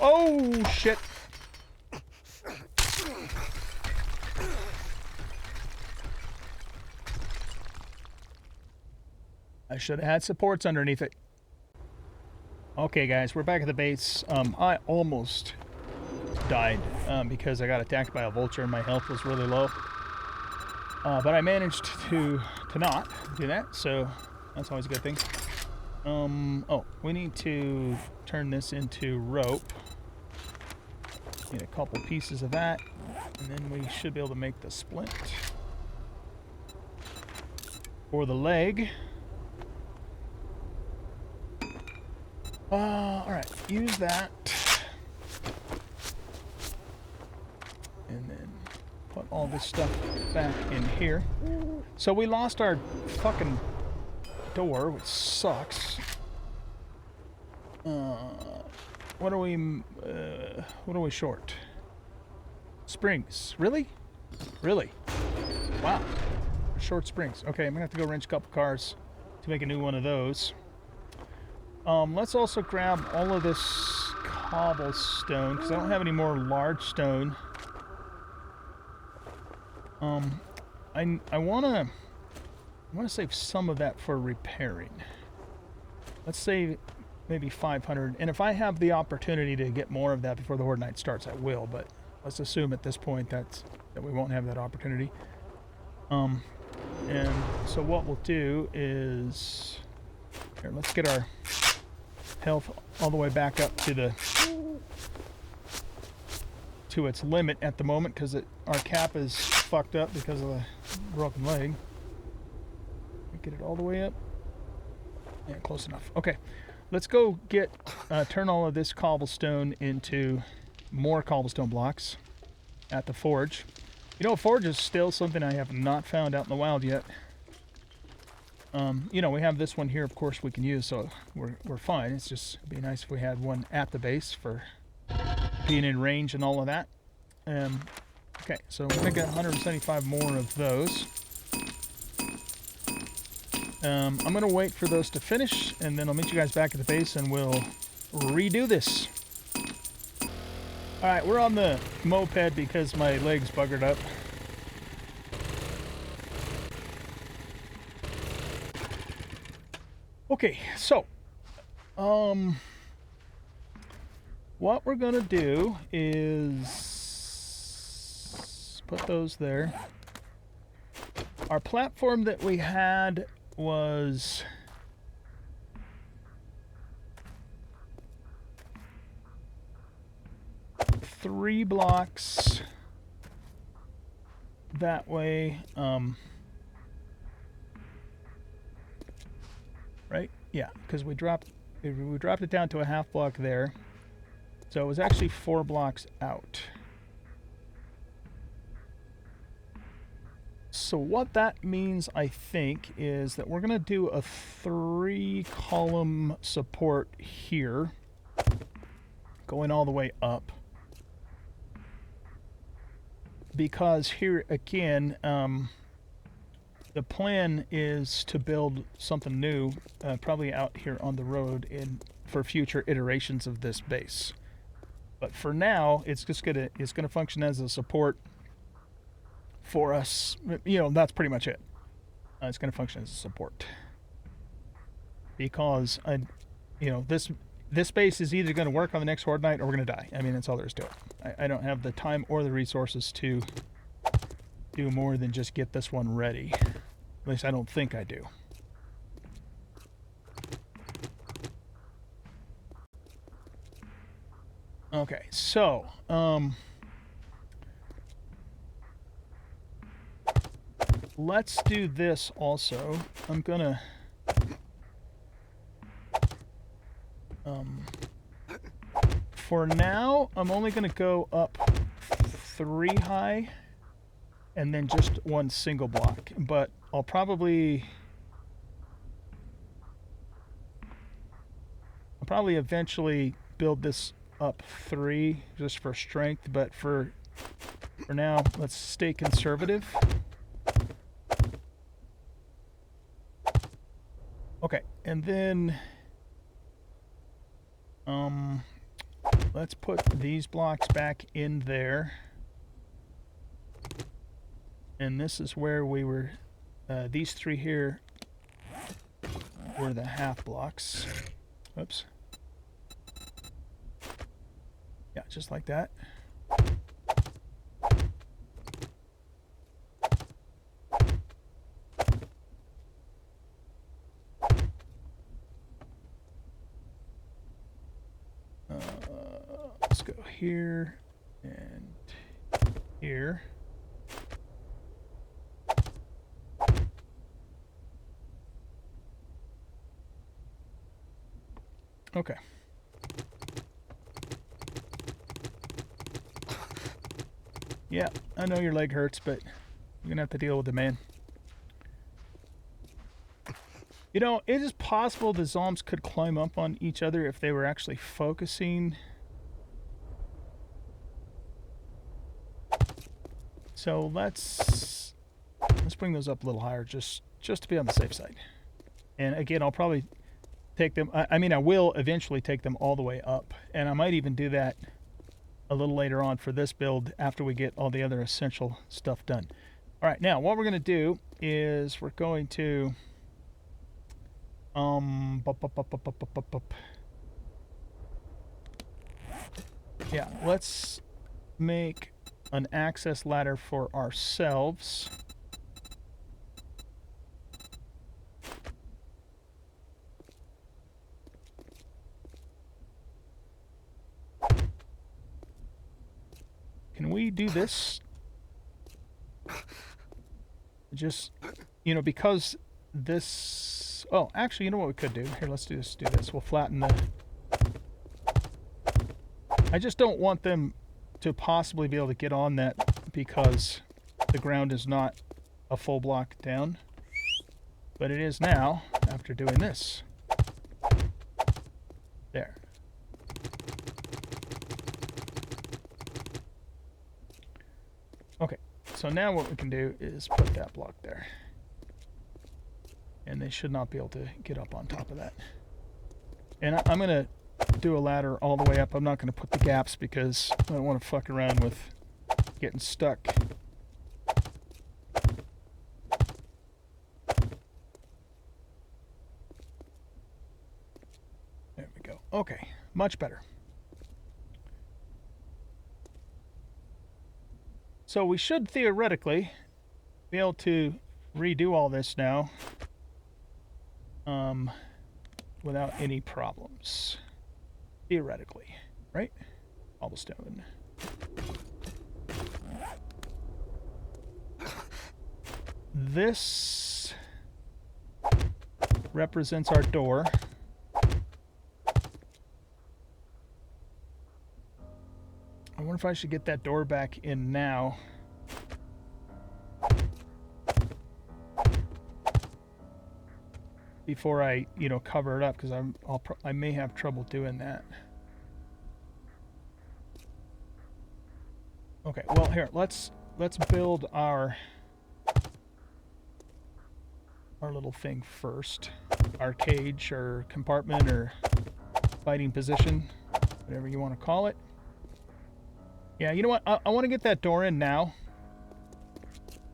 Oh shit! I should have had supports underneath it. Okay, guys, we're back at the base. I almost died because I got attacked by a vulture and my health was really low. But I managed to not do that, so that's always a good thing. Oh, we need to turn this into rope. Need a couple pieces of that, and then we should be able to make the splint for the leg. Alright, use that. And then put all this stuff back in here. So we lost our fucking door, which sucks. What are we short? Springs. Really? Really? Wow. Short springs. Okay, I'm gonna have to go wrench a couple cars to make a new one of those. Let's also grab all of this cobblestone, because I don't have any more large stone. I wanna save some of that for repairing. Let's save maybe 500, and if I have the opportunity to get more of that before the Horde night starts, I will, but let's assume at this point that we won't have that opportunity. And so what we'll do is, here, let's get our health all the way back up to its limit at the moment, because our cap is fucked up because of the broken leg. Get it all the way up. Yeah, close enough. Okay, let's go get turn all of this cobblestone into more cobblestone blocks at the forge. You know, forge is still something I have not found out in the wild yet. You know, we have this one here, of course, we can use, so we're fine. It's just it'd be nice if we had one at the base for being in range and all of that. Okay, so we'll make 175 more of those. I'm going to wait for those to finish, and then I'll meet you guys back at the base, and we'll redo this. Alright, we're on the moped because my leg's buggered up. Okay, so, what we're going to do is put those there. Our platform that we had was three blocks that way, right? Yeah, because we dropped it down to a half block there, so it was actually 4 blocks out. So what that means, I think, is that we're going to do a 3-column support here, going all the way up. Because here, again, the plan is to build something new, probably out here on the road for future iterations of this base. But for now, it's gonna function as a support for us. You know, that's pretty much it. It's going to function as a support, because this base is either going to work on the next Horde night or we're going to die. I mean, that's all there is to it. I don't have the time or the resources to do more than just get this one ready. At least I don't think I do. Okay, so let's do this also. I'm gonna for now, I'm only gonna go up 3 high and then just 1 single block, but I'll probably probably eventually build this up 3 just for strength, but for now, let's stay conservative. Okay, and then let's put these blocks back in there. And this is where we were, these 3 here were the half blocks. Oops. Yeah, just like that. Let's go here and here. Okay. Yeah, I know your leg hurts, but you're gonna have to deal with it, man. You know, it is possible the zombies could climb up on each other if they were actually focusing. So let's bring those up a little higher, just to be on the safe side. And again, I'll probably take them. I mean, I will eventually take them all the way up, and I might even do that a little later on for this build after we get all the other essential stuff done. All right, now what we're going to do is we're going to yeah, let's make an access ladder for ourselves. Can we do this? Just, you know, because this... Oh, actually, you know what we could do? Here, let's do this. We'll flatten the... I just don't want them to possibly be able to get on that because the ground is not a full block down. But it is now, after doing this. There. Okay, so now what we can do is put that block there. And they should not be able to get up on top of that. And I'm going to do a ladder all the way up. I'm not going to put the gaps because I don't want to fuck around with getting stuck. There we go. Okay, much better. So we should theoretically be able to redo all this now without any problems. Theoretically, right? Cobblestone. This represents our door. I wonder if I should get that door back in now. Before I, you know, cover it up, because I may have trouble doing that. Okay, well here, let's build our little thing first. Our cage or compartment or fighting position, whatever you want to call it. Yeah, you know what? I want to get that door in now.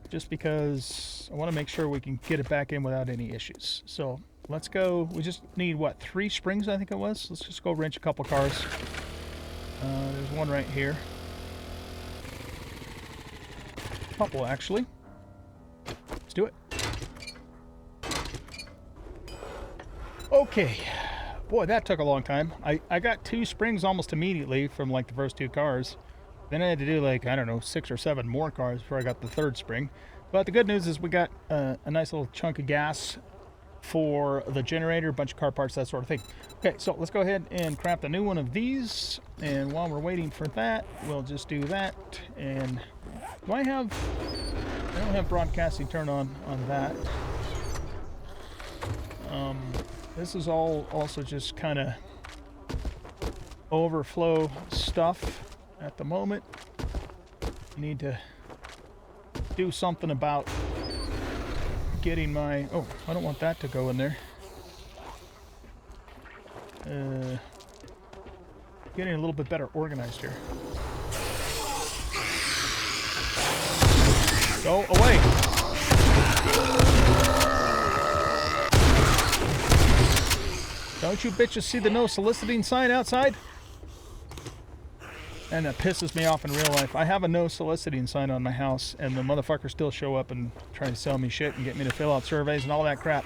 Just because I want to make sure we can get it back in without any issues. So let's go. We just need, what, 3 springs, I think it was? Let's just go wrench a couple cars. There's one right here. Couple, actually. Let's do it. Okay. Boy, that took a long time. I got 2 springs almost immediately from like the first 2 cars. Then I had to do like, I don't know, 6 or 7 more cars before I got the 3rd spring. But the good news is we got a nice little chunk of gas for the generator, a bunch of car parts, that sort of thing. Okay, so let's go ahead and craft a new one of these. And while we're waiting for that, we'll just do that. And do I don't have broadcasting turned on that. This is all also just kind of overflow stuff at the moment. Need to do something about getting my... Oh, I don't want that to go in there. Getting a little bit better organized here. Go away! Don't you bitches see the no soliciting sign outside? And that pisses me off in real life. I have a no soliciting sign on my house, and the motherfuckers still show up and try to sell me shit and get me to fill out surveys and all that crap.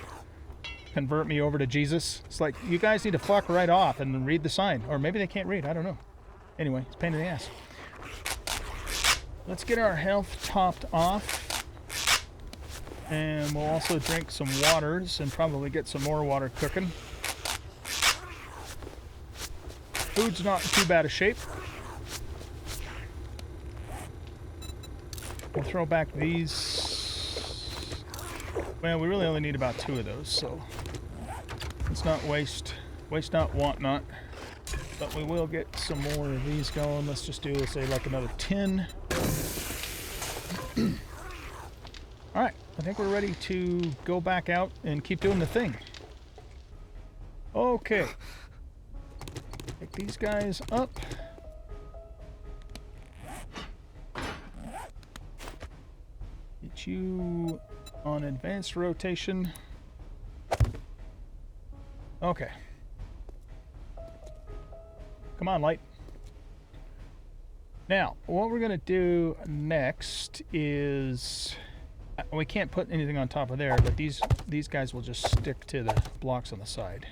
Convert me over to Jesus. It's like, you guys need to fuck right off and read the sign. Or maybe they can't read, I don't know. Anyway, it's a pain in the ass. Let's get our health topped off. And we'll also drink some waters and probably get some more water cooking. Food's not in too bad a shape. We'll throw back these. Well, we really only need about 2 of those, so let's not waste not, want not. But we will get some more of these going. Let's just do, say, like another 10. Alright, I think we're ready to go back out and keep doing the thing. Okay. Pick these guys up. Get you on advanced rotation. Okay. Come on, light. Now, what we're going to do next is... We can't put anything on top of there, but these guys will just stick to the blocks on the side.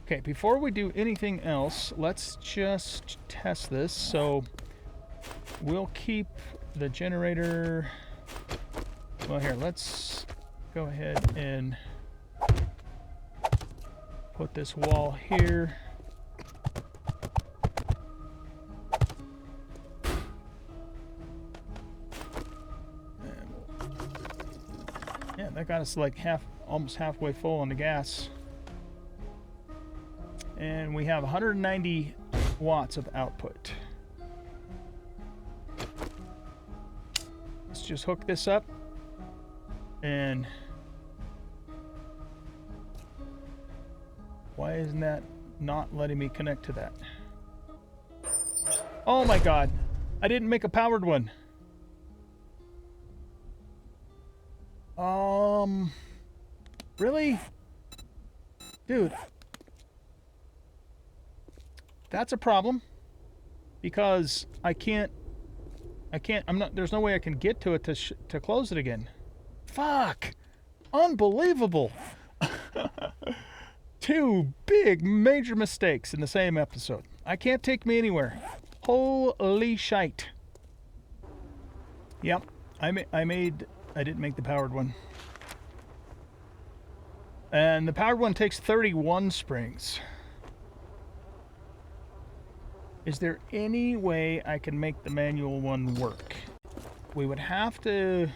Okay, before we do anything else, let's just test this. So we'll keep the generator... Well, here, let's go ahead and put this wall here. Yeah, that got us like almost halfway full on the gas. And we have 190 watts of output. Let's just hook this up. And why isn't that not letting me connect to that? Oh my god, I didn't make a powered one. Really? Dude. That's a problem. Because there's no way I can get to it to close it again. Fuck! Unbelievable! 2 big major mistakes in the same episode. I can't take me anywhere. Holy shite. Yep, I didn't make the powered one. And the powered one takes 31 springs. Is there any way I can make the manual one work? We would have to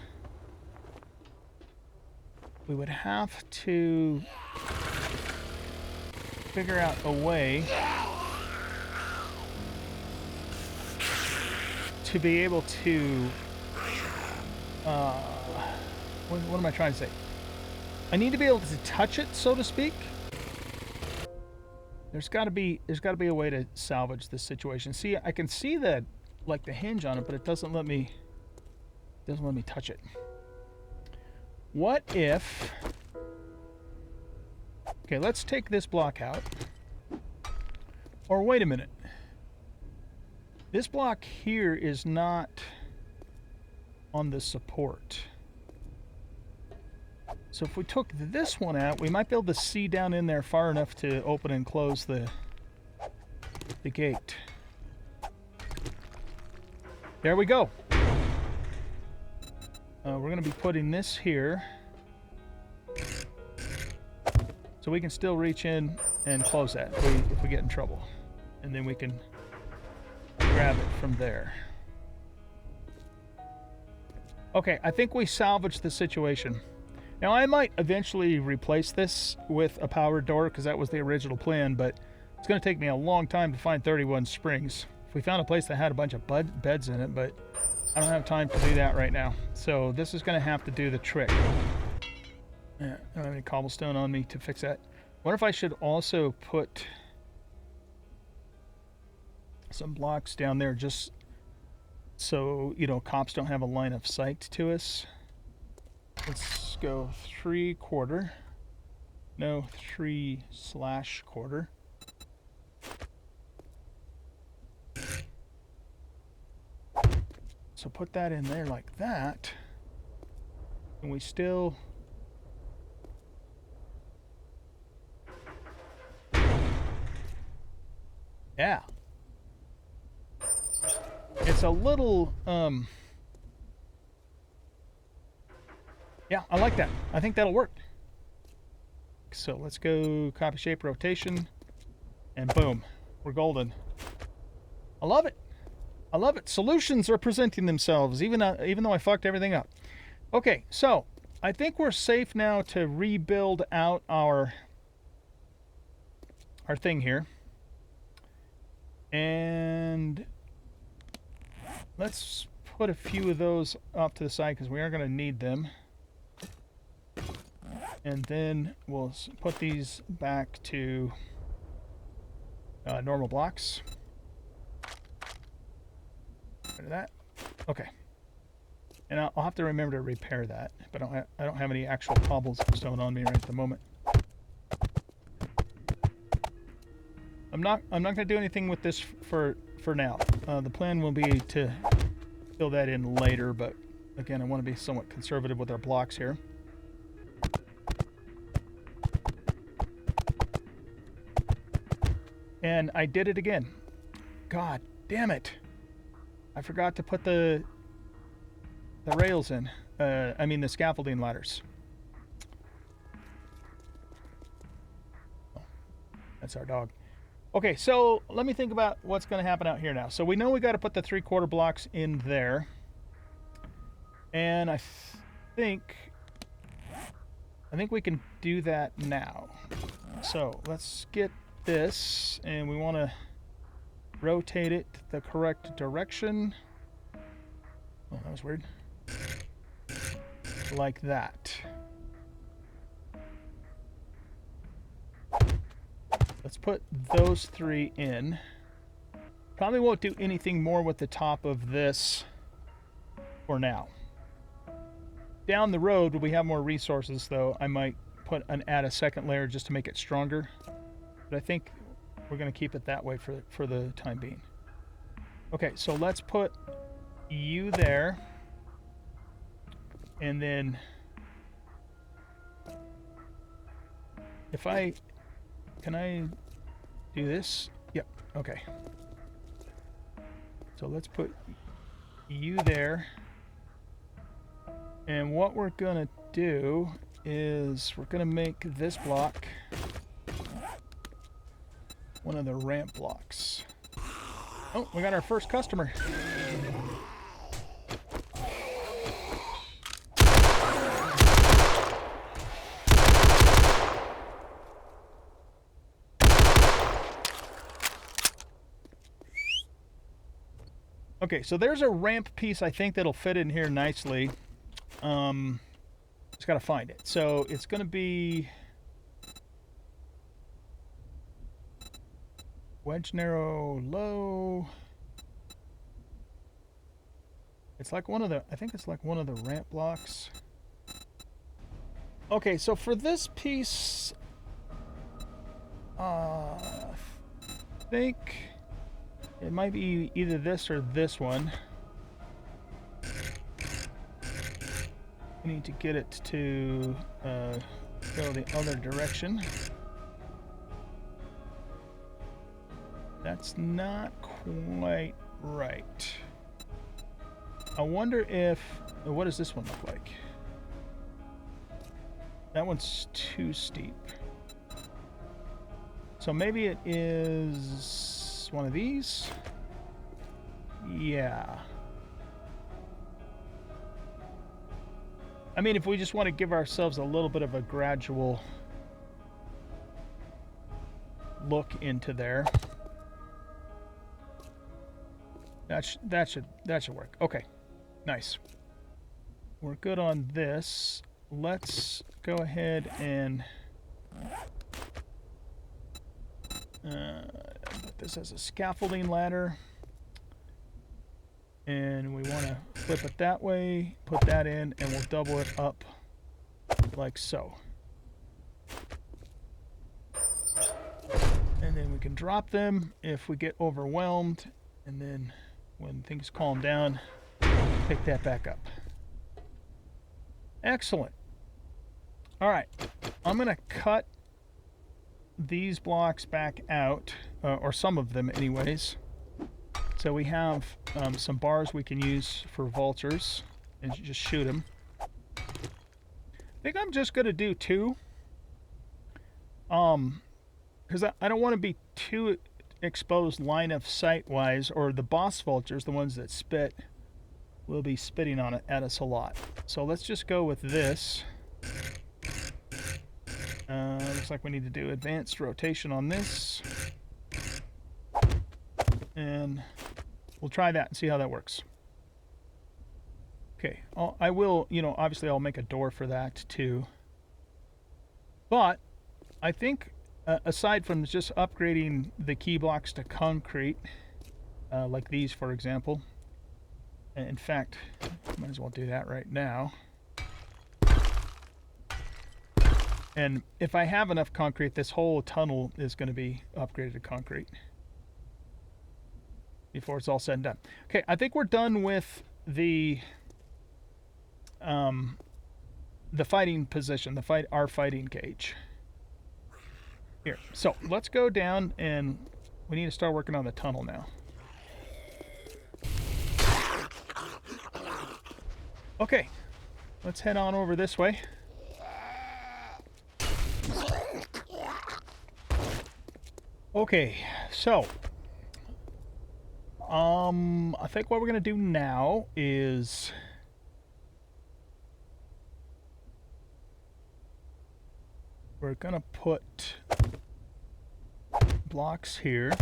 figure out a way to be able to what am I trying to say? I need to be able to touch it, so to speak. There's got to be a way to salvage this situation. See, I can see that, like, the hinge on it, but it doesn't let me touch it. What if... Okay, let's take this block out. Or wait a minute. This block here is not on the support. So if we took this one out, we might be able to see down in there far enough to open and close the gate. There we go. We're going to be putting this here. So we can still reach in and close that if we get in trouble. And then we can grab it from there. Okay, I think we salvaged the situation. Now, I might eventually replace this with a powered door because that was the original plan, but it's going to take me a long time to find 31 springs. If we found a place that had a bunch of beds in it, but I don't have time to do that right now. So this is going to have to do the trick. Yeah, I don't have any cobblestone on me to fix that. What if I should also put some blocks down there just so, you know, cops don't have a line of sight to us? Let's go 3/4. No, 3/4. So put that in there like that. And we still... Yeah. It's a little, yeah, I like that. I think that'll work. So let's go copy shape rotation, and boom, we're golden. I love it. I love it. Solutions are presenting themselves, even though I fucked everything up. Okay, so I think we're safe now to rebuild out our thing here. And let's put a few of those off to the side because we are going to need them. And then we'll put these back to normal blocks. Rid of that. Okay. And I'll have to remember to repair that, but I don't have any actual cobblestone on me right at the moment. I'm not going to do anything with this for now. The plan will be to fill that in later, but again, I want to be somewhat conservative with our blocks here. And I did it again. God damn it. I forgot to put the rails in. I mean the scaffolding ladders. Oh, that's our dog. Okay, so let me think about what's going to happen out here now. So we know we got to put the 3/4 blocks in there. And I think we can do that now. So let's get this, and we want to rotate it the correct direction. Oh, that was weird. Like that. Let's put those 3 in. Probably won't do anything more with the top of this for now. Down the road, when we have more resources, though, I might add a second layer just to make it stronger. But I think we're going to keep it that way for the time being. Okay, so let's put you there. And then can I do this? Yep, okay. So let's put you there. And what we're gonna do is we're gonna make this block one of the ramp blocks. Oh, we got our first customer. Okay, so there's a ramp piece I think that'll fit in here nicely. Just gotta find it. So it's gonna be wedge narrow low. It's like one of the, I think it's like one of the ramp blocks. Okay, so for this piece, I think it might be either this or this one. We need to get it to go the other direction. That's not quite right. I wonder if... what does this one look like? That one's too steep. So maybe it is one of these? Yeah. I mean, if we just want to give ourselves a little bit of a gradual look into there, that should work. Okay, nice. We're good on this. Let's go ahead and put this as a scaffolding ladder. And we want to flip it that way, put that in, and we'll double it up like so. And then we can drop them if we get overwhelmed, and then when things calm down, pick that back up. Excellent. All right, I'm going to cut these blocks back out, or some of them anyways. So we have some bars we can use for vultures and just shoot them. I think I'm just going to do 2. Because I don't want to be too exposed line of sight wise, or the boss vultures, the ones that spit, will be spitting on it at us a lot. So let's just go with this. Looks like we need to do advanced rotation on this. And we'll try that and see how that works. Okay, I will, obviously I'll make a door for that too. But I think, aside from just upgrading the key blocks to concrete, like these for example, in fact, might as well do that right now. And if I have enough concrete, this whole tunnel is going to be upgraded to concrete before it's all said and done. Okay, I think we're done with the fighting position, our fighting cage. Here, so let's go down, and we need to start working on the tunnel now. Okay, let's head on over this way. Okay, so I think what we're gonna do now is we're gonna put blocks here,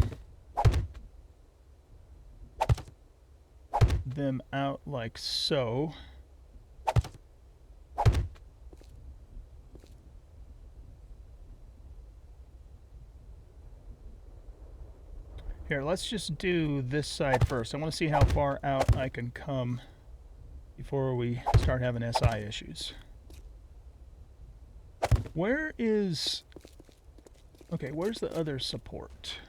them out like so. Here, let's just do this side first. I want to see how far out I can come before we start having SI issues. Where's the other support?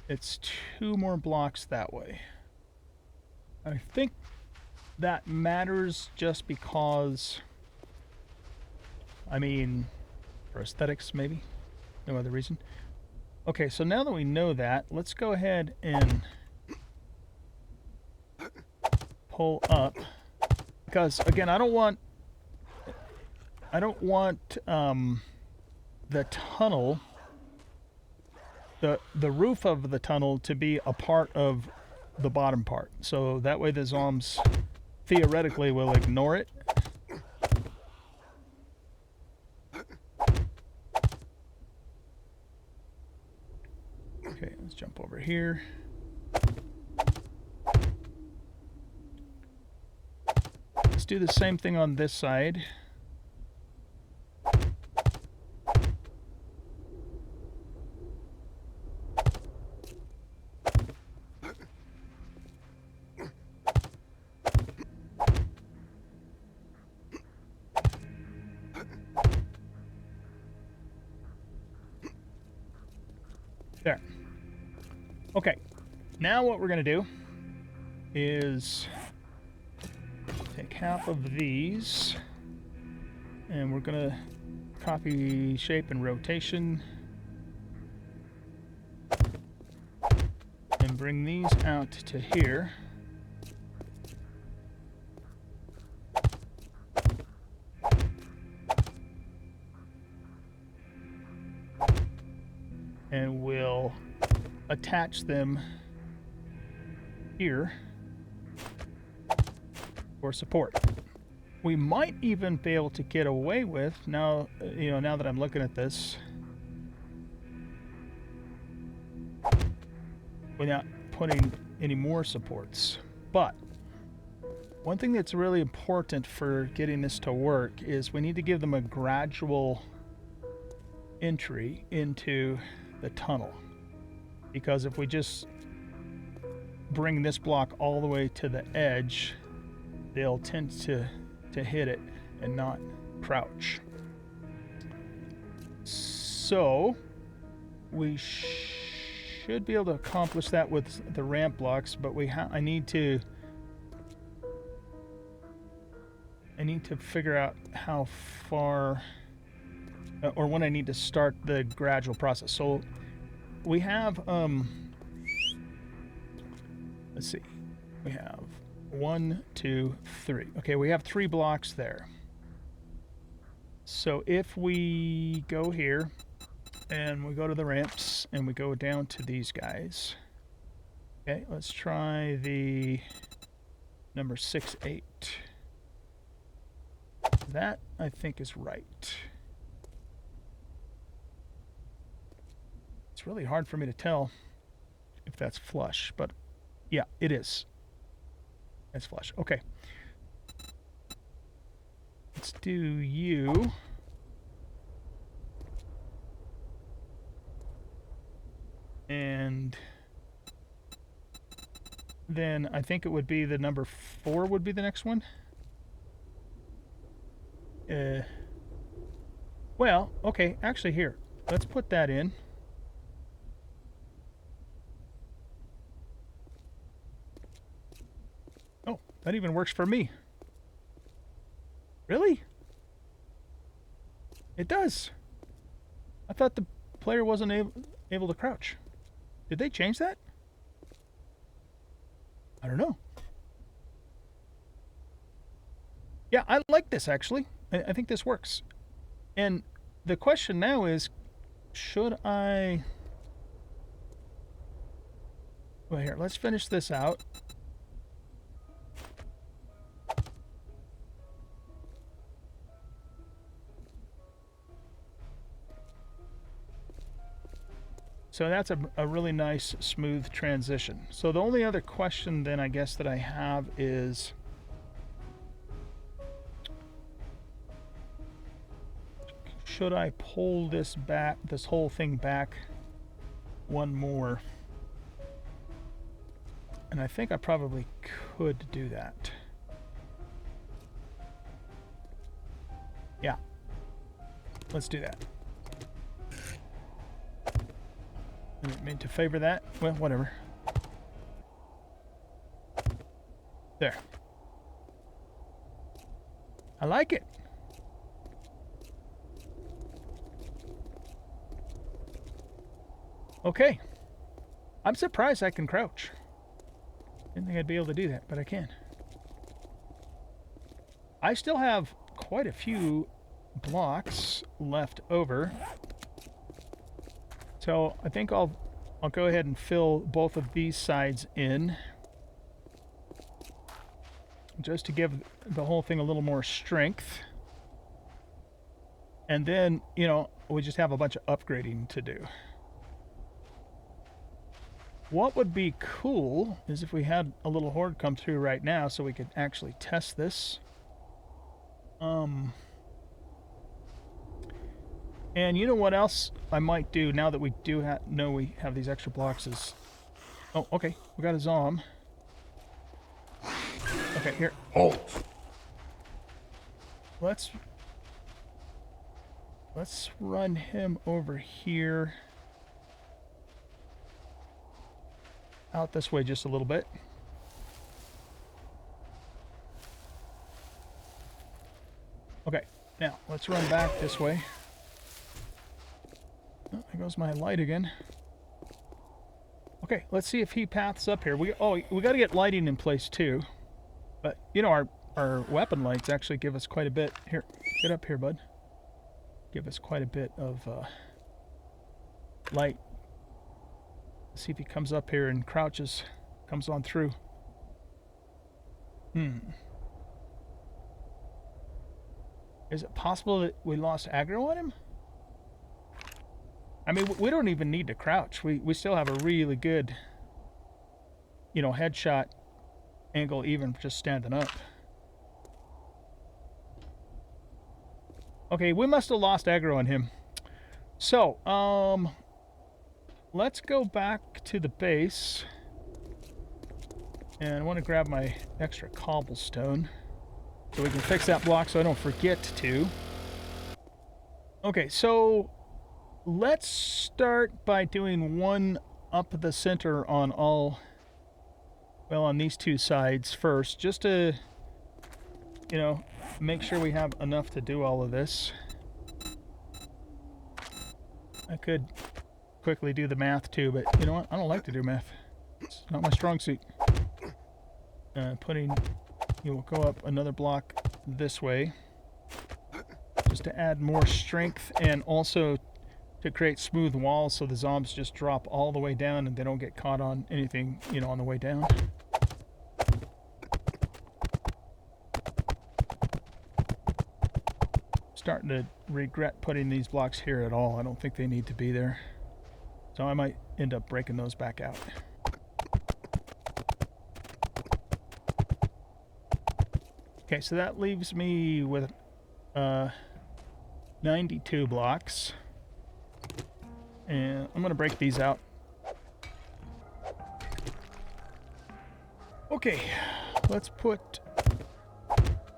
It's 2 more blocks that way. I think that matters just because, for aesthetics maybe, no other reason. Okay, so now that we know that, let's go ahead and pull up, because again, I don't want the tunnel, the roof of the tunnel to be a part of the bottom part, so that way the zombies theoretically will ignore it. Okay, let's jump over here. Let's do the same thing on this side. There. Okay, now what we're going to do is take half of these, and we're going to copy shape and rotation and bring these out to here. And we'll attach them here. for support. We might even be able to get away with, now, now that I'm looking at this, without putting any more supports. But one thing that's really important for getting this to work is we need to give them a gradual entry into the tunnel. Because if we just bring this block all the way to the edge, they'll tend to hit it and not crouch. So we should be able to accomplish that with the ramp blocks, but I need to figure out how far or when I need to start the gradual process. So we have let's see, we have 1, 2, 3. Okay, we have 3 blocks there. So if we go here and we go to the ramps and we go down to these guys. Okay, let's try the number 6, 8. That I think is right. It's really hard for me to tell if that's flush, but yeah, it is. It's flush. Okay. Let's do you. And then I think it would be the number 4 would be the next one. Well, okay, actually here. Let's put that in. Oh, that even works for me. Really? It does. I thought the player wasn't able to crouch. Did they change that? I don't know. Yeah, I like this actually. I think this works. And the question now is, should I... Well, here, let's finish this out. So that's a really nice, smooth transition. So the only other question then I guess that I have is... should I pull this back, this whole thing back one more? And I think I probably could do that. Yeah. Let's do that. I didn't mean to favor that. Well, whatever. There. I like it. Okay. I'm surprised I can crouch. Didn't think I'd be able to do that, but I can. I still have quite a few blocks left over. So I think I'll go ahead and fill both of these sides in. Just to give the whole thing a little more strength. And then, we just have a bunch of upgrading to do. What would be cool is if we had a little horde come through right now so we could actually test this. And you know what else I might do now that we do know we have these extra blocks is... Oh, okay. We got a Zom. Okay, here. Halt. Let's run him over here. Out this way just a little bit. Okay, now let's run back this way. Oh, there goes my light again. Okay, let's see if he paths up here. We got to get lighting in place too. But our weapon lights actually give us quite a bit. Here, get up here, bud. Give us quite a bit of light. Let's see if he comes up here and crouches, comes on through. Is it possible that we lost aggro on him? I mean, we don't even need to crouch. We still have a really good, you know, headshot angle even just standing up. Okay, we must have lost aggro on him. So, let's go back to the base. And I want to grab my extra cobblestone so we can fix that block so I don't forget to. Okay, so let's start by doing one up the center on all, well, on these two sides first, just to, you know, make sure we have enough to do all of this. I could quickly do the math too, but you know what? I don't like to do math. It's not my strong suit. You will go up another block this way, just to add more strength and also to create smooth walls so the zombies just drop all the way down and they don't get caught on anything, you know, on the way down. Starting to regret putting these blocks here at all. I don't think they need to be there. So I might end up breaking those back out. Okay, so that leaves me with 92 blocks. And I'm going to break these out. Okay, let's put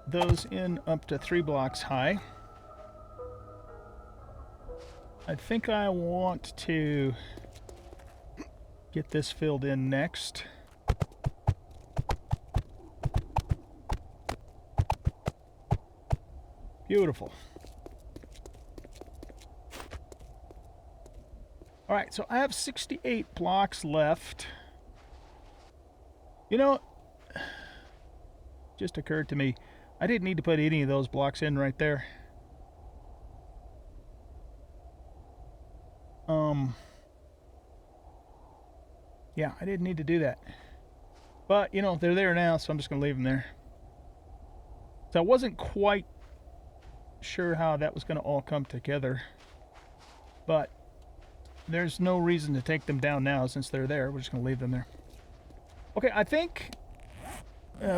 those in up to 3 blocks high. I think I want to get this filled in next. Beautiful. All right, so I have 68 blocks left. You know, just occurred to me, I didn't need to put any of those blocks in right there. Yeah, I didn't need to do that. But, you know, they're there now, so I'm just going to leave them there. So I wasn't quite sure how that was going to all come together. But there's no reason to take them down now since they're there. We're just going to leave them there. Okay, I think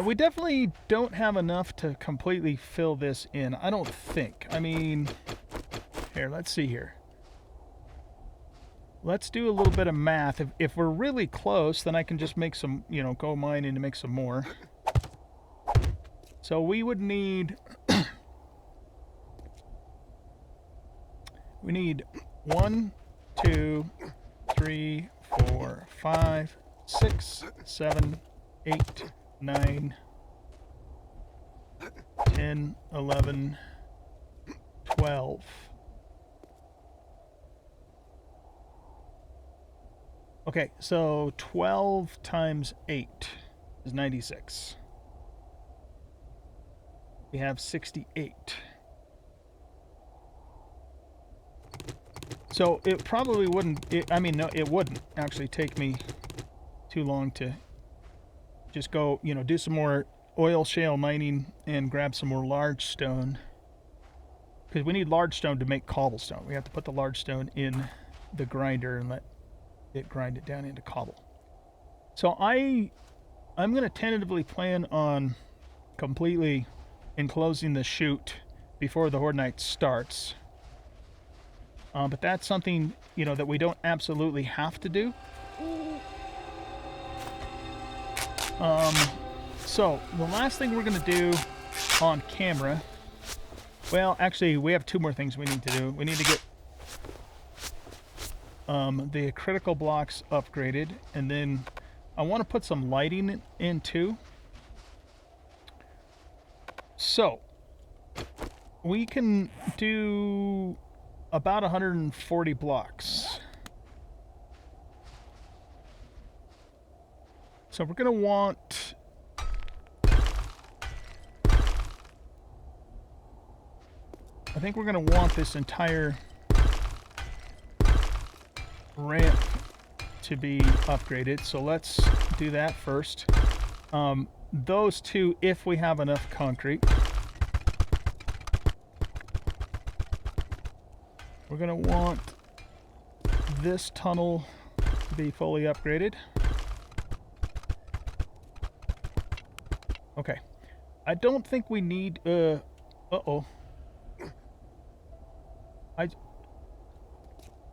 we definitely don't have enough to completely fill this in. I don't think. I mean, here, let's see here. Let's do a little bit of math. If we're really close, then I can just make some, you know, go mining to make some more. So we would need... we need 1, 2, 3, 4, 5, 6, 7, 8, 9, 10, 11, 12. Okay, so 12 times 8 is 96. We have 68. So it probably wouldn't, no, it wouldn't actually take me too long to just go, you know, do some more oil shale mining and grab some more large stone. Because we need large stone to make cobblestone. We have to put the large stone in the grinder and let it grind it down into cobble. So I'm going to tentatively plan on completely enclosing the chute before the Horde night starts. But that's something, you know, that we don't absolutely have to do. So the last thing we're going to do on camera, well, actually, we have 2 more things we need to do. We need to get the critical blocks upgraded, and then I want to put some lighting in too. So we can do about 140 blocks. So we're going to want I think we're going to want this entire ramp to be upgraded, so let's do that first. Those 2, if we have enough concrete. We're going to want this tunnel to be fully upgraded. Okay. I don't think we need, uh-oh.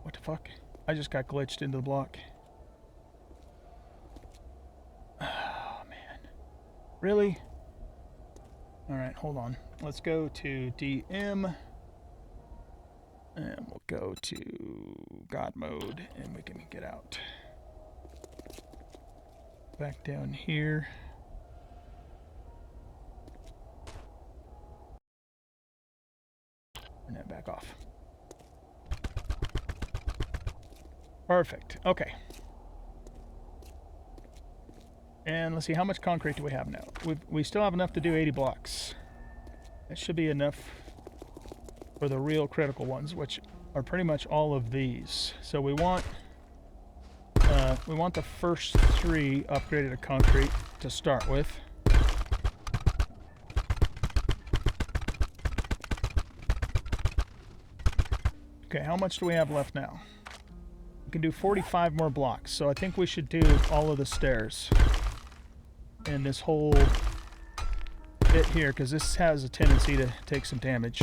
What the fuck? I just got glitched into the block. Oh, man. Really? Alright, hold on. Let's go to DM. And we'll go to God mode, and we can get out. Back down here. And then back off. Perfect. Okay. And let's see, how much concrete do we have now? We still have enough to do 80 blocks. That should be enough for the real critical ones, which are pretty much all of these. So we want the first 3 upgraded to concrete to start with. Okay, how much do we have left now? We can do 45 more blocks, so I think we should do all of the stairs and this whole bit here, because this has a tendency to take some damage.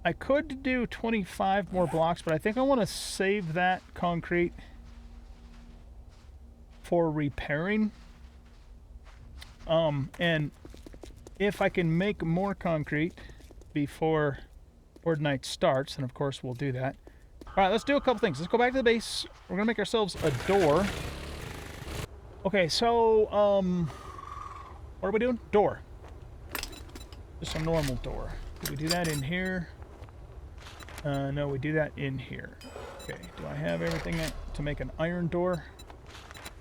I could do 25 more blocks, but I think I want to save that concrete for repairing. And if I can make more concrete before Horde Night starts, then of course we'll do that. Alright, let's do a couple things. Let's go back to the base. We're going to make ourselves a door. Okay, so, what are we doing? Door. Just a normal door. Do we do that in here? No, we do that in here. Okay, do I have everything to make an iron door?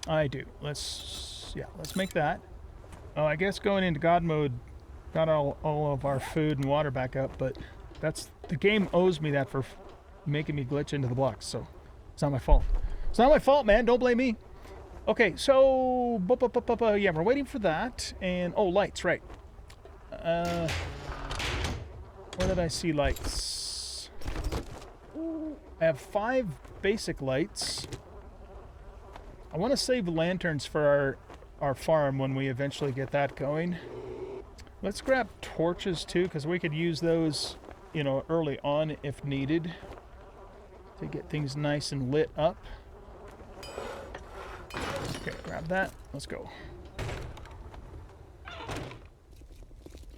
I do. Let's make that. Oh, I guess going into God mode got all of our food and water back up, but the game owes me that for making me glitch into the blocks, so it's not my fault. It's not my fault, man. Don't blame me. Okay, so yeah, we're waiting for that, and oh, lights, right? Where did I see lights? I have 5 basic lights. I want to save lanterns for our farm when we eventually get that going. Let's grab torches too, because we could use those, you know, early on if needed to get things nice and lit up. Okay, grab that. Let's go.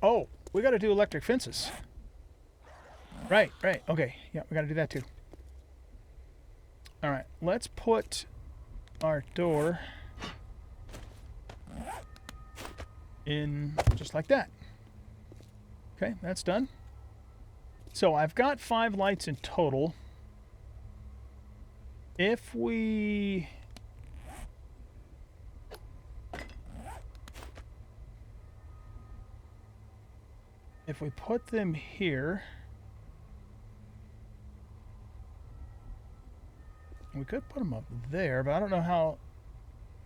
Oh, we got to do electric fences. Right. Okay, yeah, we got to do that too. All right, let's put our door in just like that. Okay, that's done. So I've got 5 lights in total. If we put them here, we could put them up there, but I don't know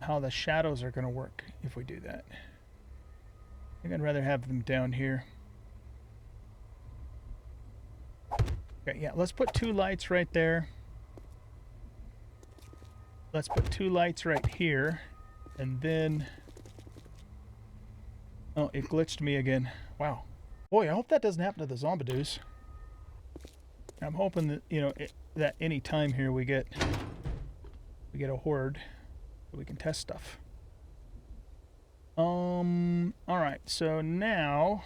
how the shadows are going to work if we do that. I think I'd rather have them down here. Okay, yeah, let's put 2 lights right there. Let's put 2 lights right here, and then... Oh, it glitched me again. Wow. Boy, I hope that doesn't happen to the zombies. I'm hoping that, you know, that any time here we get a horde, so we can test stuff. Alright, so now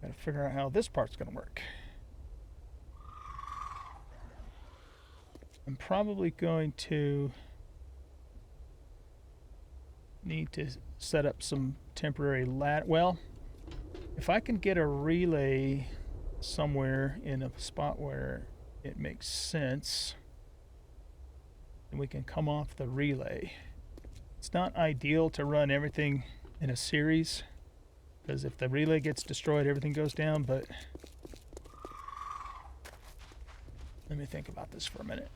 gotta figure out how this part's gonna work. I'm probably going to need to set up some temporary well, if I can get a relay somewhere in a spot where it makes sense, then we can come off the relay. It's not ideal to run everything in a series, because if the relay gets destroyed, everything goes down, but let me think about this for a minute.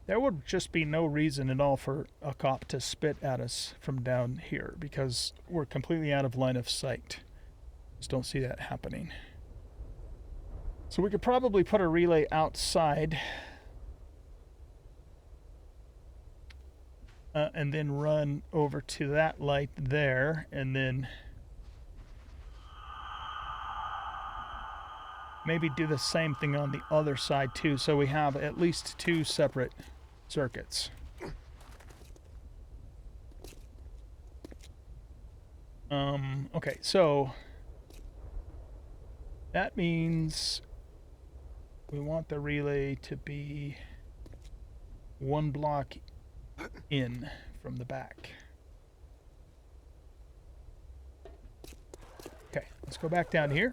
there would just be no reason at all for a cop to spit at us from down here because we're completely out of line of sight. Just don't see that happening. So we could probably put a relay outside and then run over to that light there, and then maybe do the same thing on the other side too, so we have at least 2 separate circuits. Okay, so that means we want the relay to be 1 block in from the back. Okay, let's go back down here.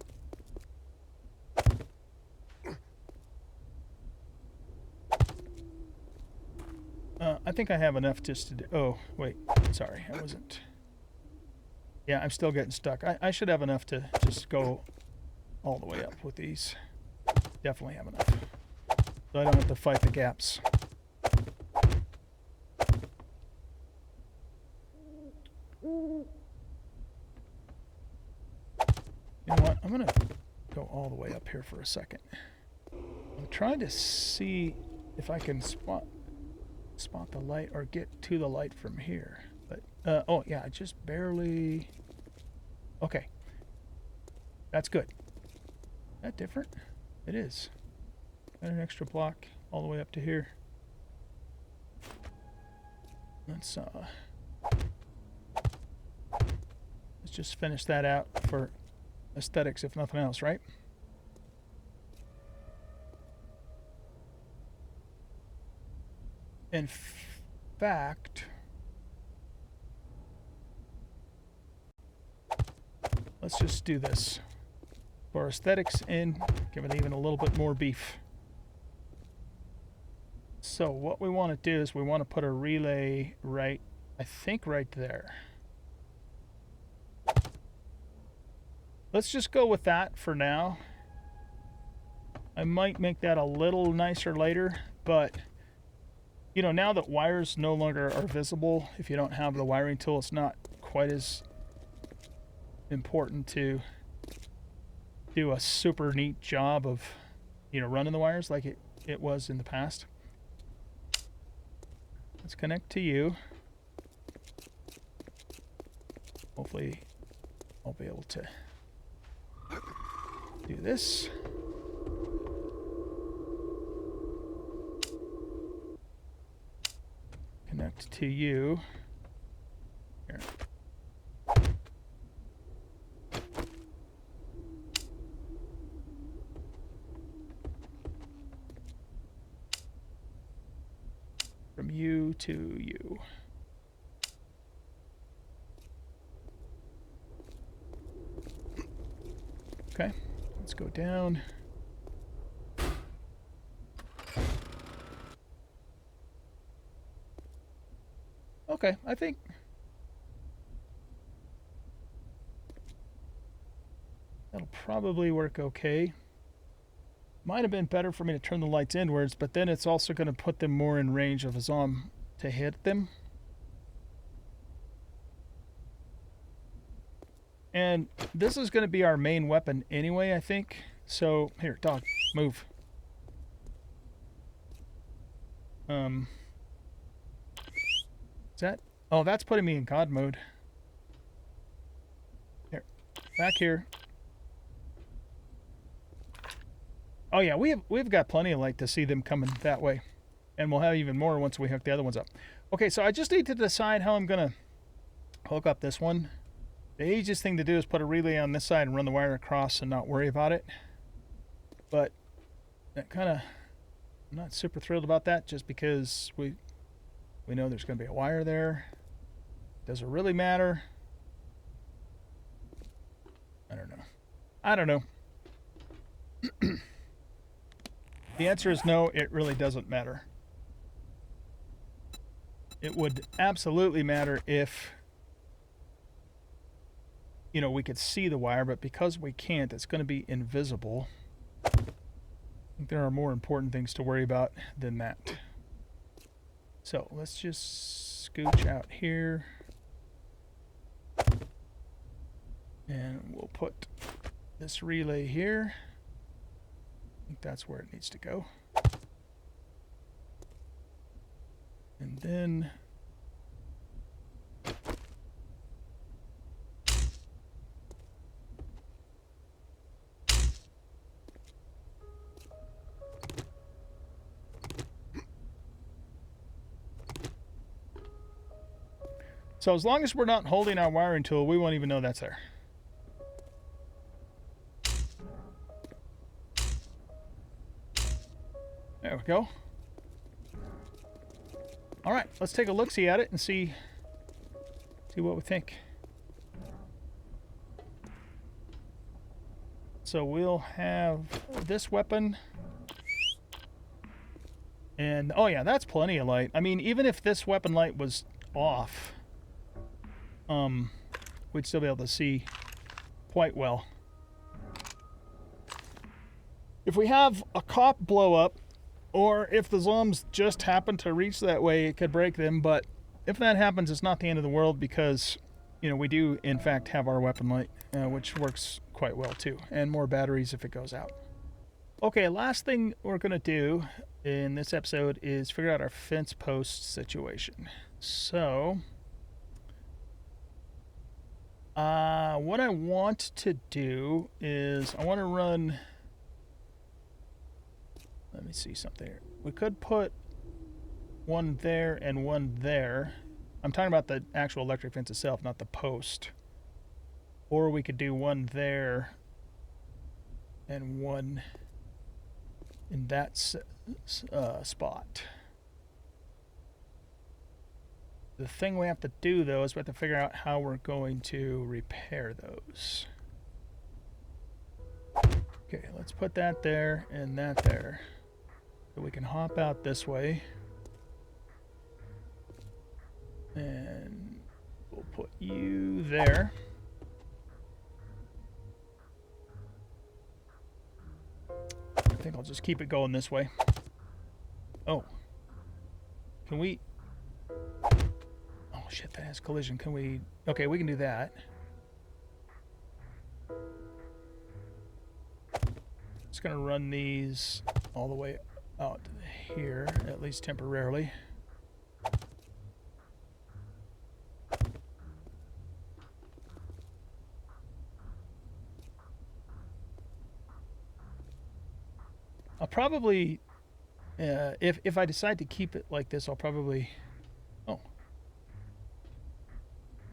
I think I have enough just to do... Oh, wait. Sorry, I wasn't... Yeah, I'm still getting stuck. I should have enough to just go all the way up with these. Definitely have enough. So I don't have to fight the gaps. You know what? I'm going to go all the way up here for a second. I'm trying to see if I can spot the light or get to the light from here. But, oh yeah, I just barely... Okay. That's good. Is that different? It is. Got an extra block all the way up to here. Let's just finish that out for aesthetics, if nothing else, right? In fact, let's just do this. For aesthetics and give it even a little bit more beef. So what we want to do is we want to put a relay right, I think right there. Let's just go with that for now. I might make that a little nicer later, but you know, now that wires no longer are visible, if you don't have the wiring tool, it's not quite as important to do a super neat job of, you know, running the wires like it was in the past. Let's connect to you. Hopefully I'll be able to do this. Connect to you. Here. From you to you. Okay, let's go down. Okay, I think that'll probably work okay. Might have been better for me to turn the lights inwards, but then it's also going to put them more in range of a Zom to hit them. And this is going to be our main weapon anyway, I think. So, here, dog, move. Is that... Oh, that's putting me in God mode. Here, back here. Oh yeah, we've got plenty of light to see them coming that way. And we'll have even more once we hook the other ones up. Okay, so I just need to decide how I'm going to hook up this one. The easiest thing to do is put a relay on this side and run the wire across and not worry about it. But that kind of... I'm not super thrilled about that just because we know there's going to be a wire there. Does it really matter? I don't know. I don't know. The answer is no, it really doesn't matter. It would absolutely matter if, you know, we could see the wire, but because we can't, it's going to be invisible. I think there are more important things to worry about than that. So let's just scooch out here. And we'll put this relay here. I think that's where it needs to go. And then so as long as we're not holding our wiring tool, we won't even know that's there. There we go. All right, let's take a look-see at it and see what we think. So we'll have this weapon. And, oh yeah, that's plenty of light. I mean, even if this weapon light was off, we'd still be able to see quite well. If we have a cop blow up, or if the zombies just happen to reach that way, it could break them. But if that happens, it's not the end of the world because, you know, we do, in fact, have our weapon light, which works quite well, too. And more batteries if it goes out. Okay, last thing we're going to do in this episode is figure out our fence post situation. So, what I want to do is I want to run... Let me see something here. We could put one there and one there. I'm talking about the actual electric fence itself, not the post. Or we could do one there and one in that spot. The thing we have to do, though, is we have to figure out how we're going to repair those. Okay, let's put that there and that there. So we can hop out this way. And we'll put you there. I think I'll just keep it going this way. Oh. Can we... Oh shit, that has collision. Can we... Okay, we can do that. Just gonna run these all the way out here, at least temporarily. I'll probably, if I decide to keep it like this, I'll probably, oh,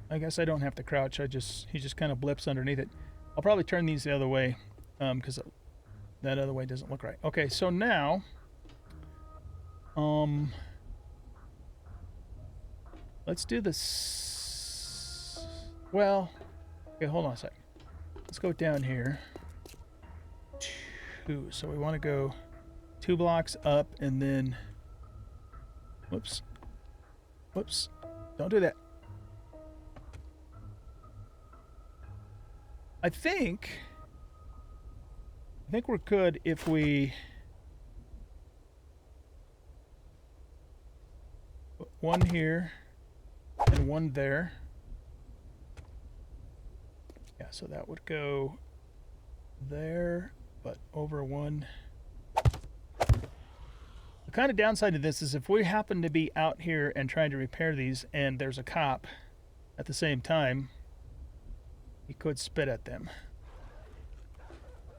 I guess I don't have to crouch. He just kind of blips underneath it. I'll probably turn these the other way, because that other way doesn't look right. Okay, so now, let's do this. Well, okay, hold on a sec. Let's go down here. So we want to go 2 blocks up and then, whoops, don't do that. I think we're good if we put one here and one there. Yeah, so that would go there, but over one. The kind of downside to this is if we happen to be out here and trying to repair these and there's a cop at the same time, he could spit at them.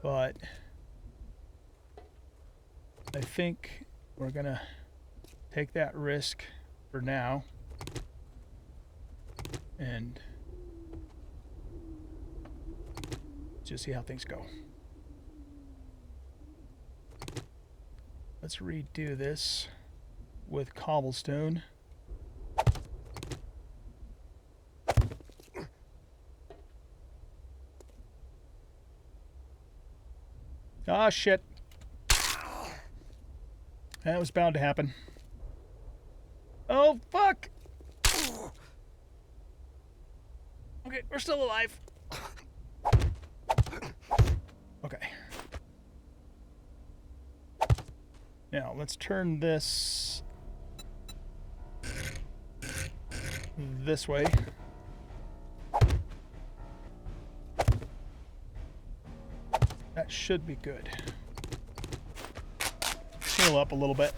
But I think we're gonna take that risk for now and just see how things go. Let's redo this with cobblestone. Ah, shit. That was bound to happen. Oh, fuck! Okay, we're still alive. Okay. Now, let's turn this this way. That should be good. Heal up a little bit.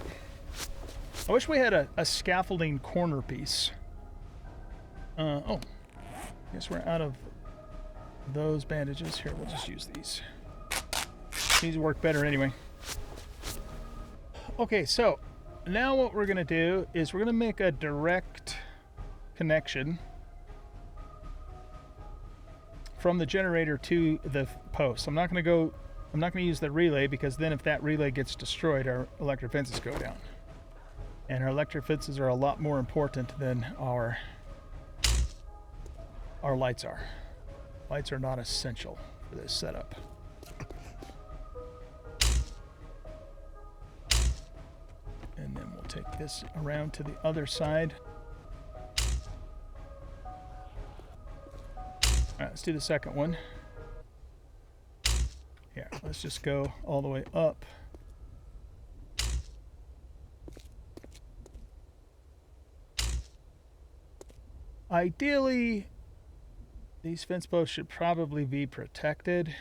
I wish we had a scaffolding corner piece. Oh. I guess we're out of those bandages. Here, we'll just use these. These work better anyway. Okay, so now what we're going to do is we're going to make a direct connection from the generator to the post. I'm not going to use the relay, because then if that relay gets destroyed, our electric fences go down. And our electric fences are a lot more important than our lights are. Lights are not essential for this setup. And then we'll take this around to the other side. Alright, let's do the second one. Yeah, let's just go all the way up. Ideally, these fence posts should probably be protected.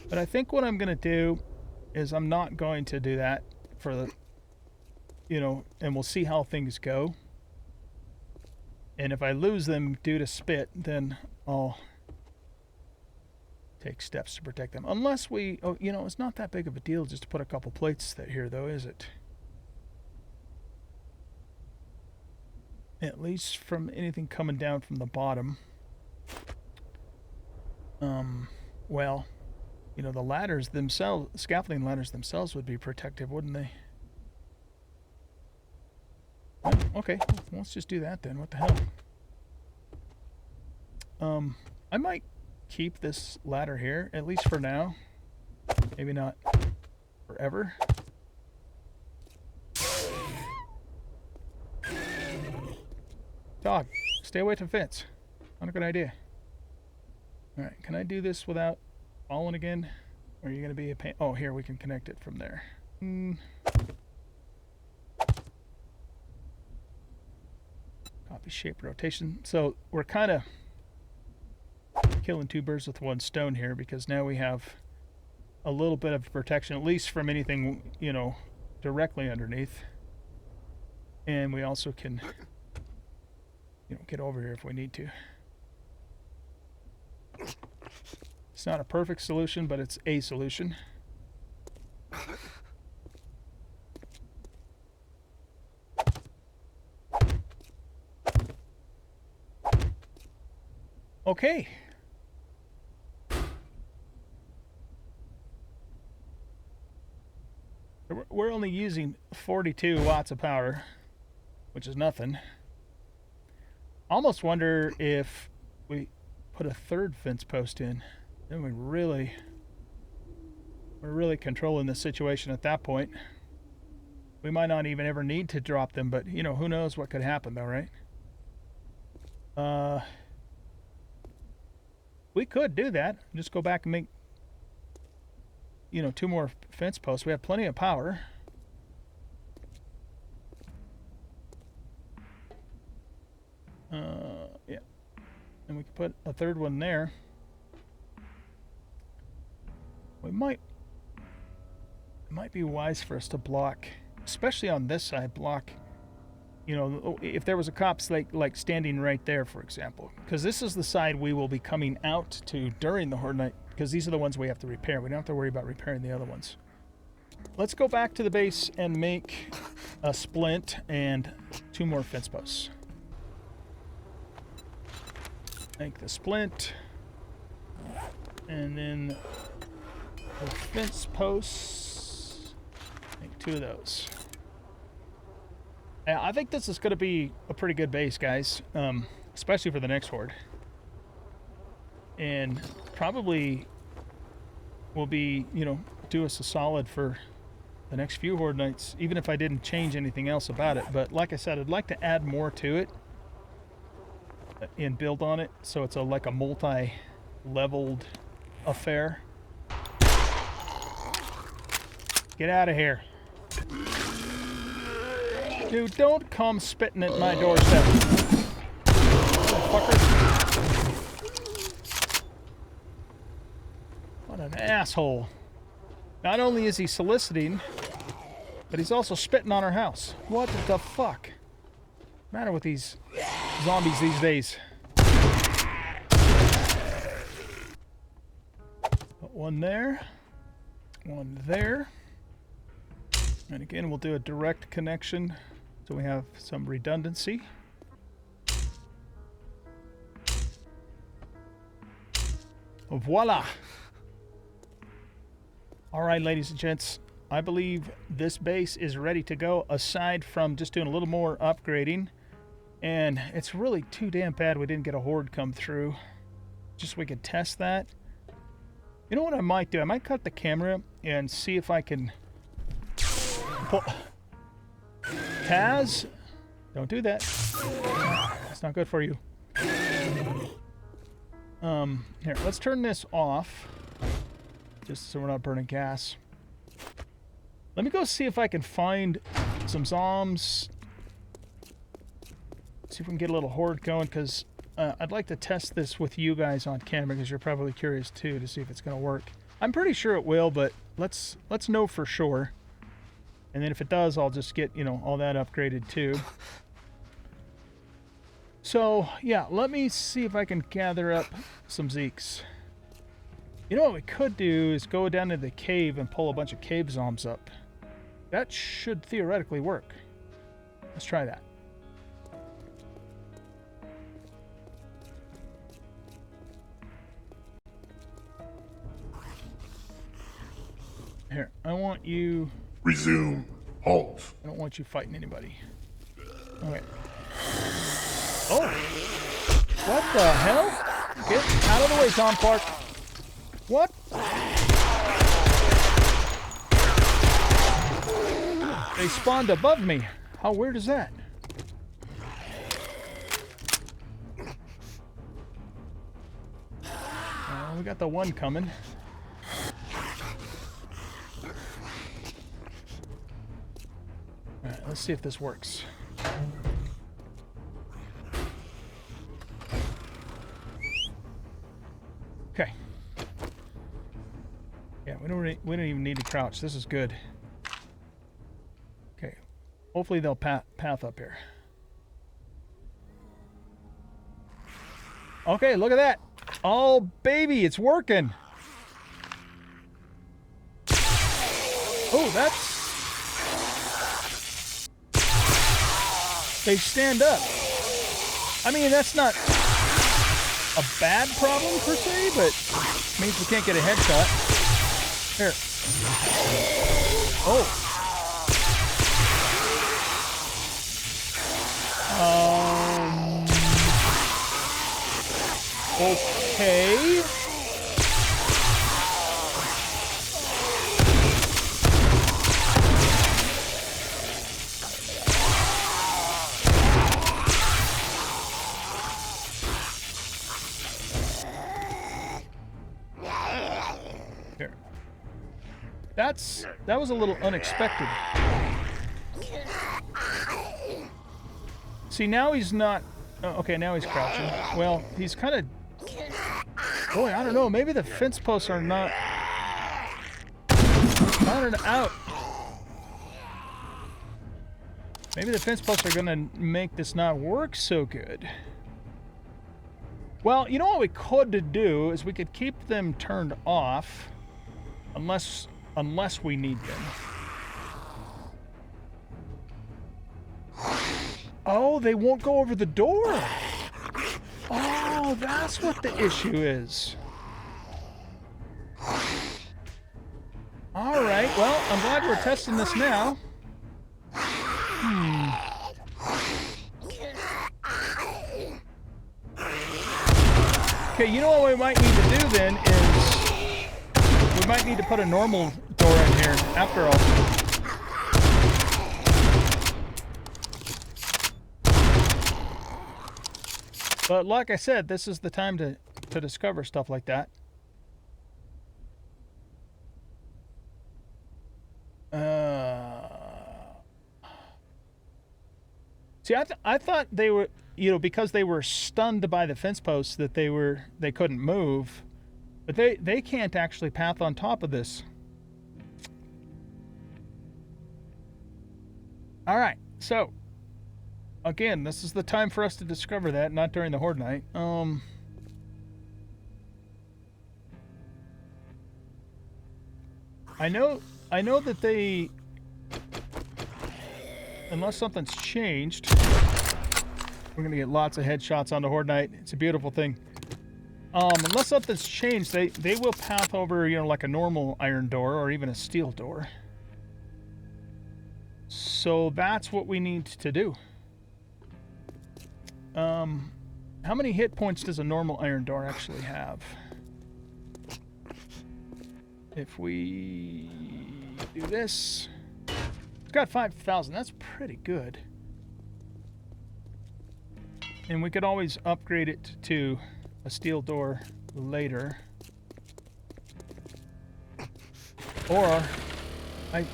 But I think what I'm going to do is I'm not going to do that for the, and we'll see how things go. And if I lose them due to spit, then I'll take steps to protect them. Unless we, it's not that big of a deal just to put a couple plates here, though, is it? At least from anything coming down from the bottom. Well, the ladders themselves, scaffolding ladders themselves would be protective, wouldn't they? Well, okay, let's just do that then. What the hell? I might keep this ladder here, at least for now. Maybe not forever. Dog, stay away from the fence. Not a good idea. Alright, can I do this without falling again? Or are you going to be a pain? Oh, here, we can connect it from there. Copy shape rotation. So we're kind of killing two birds with one stone here, because now we have a little bit of protection, at least from anything, directly underneath. And we also can, get over here if we need to. It's not a perfect solution, but it's a solution. Okay. We're only using 42 watts of power, which is nothing. Almost wonder if we put a third fence post in, then we're really controlling the situation at that point. We might not even ever need to drop them, but who knows what could happen though, right? We could do that. Just go back and make, 2 more fence posts. We have plenty of power. Yeah. And we could put a third one there. It might be wise for us to block, especially on this side, block, if there was a cop's like standing right there, for example, because this is the side we will be coming out to during the Horde night, because these are the ones we have to repair. We don't have to worry about repairing the other ones. Let's go back to the base and make a splint and 2 more fence posts. Make the splint, and then the fence posts, make 2 of those. I think this is going to be a pretty good base, guys, especially for the next Horde. And probably will be, do us a solid for the next few Horde nights, even if I didn't change anything else about it. But like I said, I'd like to add more to it and build on it, so it's like a multi-leveled affair. Get out of here. Dude, don't come spitting at my doorstep. Motherfucker. What an asshole. Not only is he soliciting, but he's also spitting on our house. What the fuck? What's the matter with these zombies these days? Put one there. One there. And again, we'll do a direct connection so we have some redundancy. Voila! Alright, ladies and gents, I believe this base is ready to go, aside from just doing a little more upgrading. And it's really too damn bad we didn't get a horde come through. Just so we could test that. You know what I might do? I might cut the camera and see if I can pull... Taz? Don't do that. That's not good for you. Here, let's turn this off. Just so we're not burning gas. Let me go see if I can find some zombs. See if we can get a little horde going, because I'd like to test this with you guys on camera, because you're probably curious too to see if it's going to work. I'm pretty sure it will, but let's know for sure. And then if it does, I'll just get, you know, all that upgraded too. So, yeah, let me see if I can gather up some Zeeks. You know what we could do is go down to the cave and pull a bunch of cave zombs up. That should theoretically work. Let's try that. Here, I want you... Resume. Halt. I don't want you fighting anybody. Okay. Oh! What the hell? Get out of the way, Tom Clark. What? They spawned above me. How weird is that? We got the one coming. Alright, let's see if this works. Okay. Yeah, we don't even need to crouch. This is good. Okay. Hopefully they'll path up here. Okay, look at that. Oh, baby, it's working. Oh, that's... They stand up. I mean, that's not a bad problem per se, but means we can't get a headshot. Here. Oh. Okay. Here. That was a little unexpected. See, now he's not... Oh, okay, now he's crouching. Well, he's kind of... Boy, I don't know. Maybe the fence posts are not... out. Maybe the fence posts are going to make this not work so good. Well, you know what we could do is we could keep them turned off unless we need them. Oh, they won't go over the door. Oh, that's what the issue is. All right, well, I'm glad we're testing this now. Okay, you know what we might need to do then is we might need to put a normal door in here after all. But like I said, this is the time to discover stuff like that. See, I thought they were, because they were stunned by the fence posts that they couldn't move, but they can't actually path on top of this. All right, so again, this is the time for us to discover that, not during the Horde night. I know that they, unless something's changed, we're gonna get lots of headshots on the Horde night. It's a beautiful thing. Unless something's changed, they will path over, like a normal iron door or even a steel door. So that's what we need to do. How many hit points does a normal iron door actually have? If we do this, it's got 5,000. That's pretty good. And we could always upgrade it to a steel door later. Or I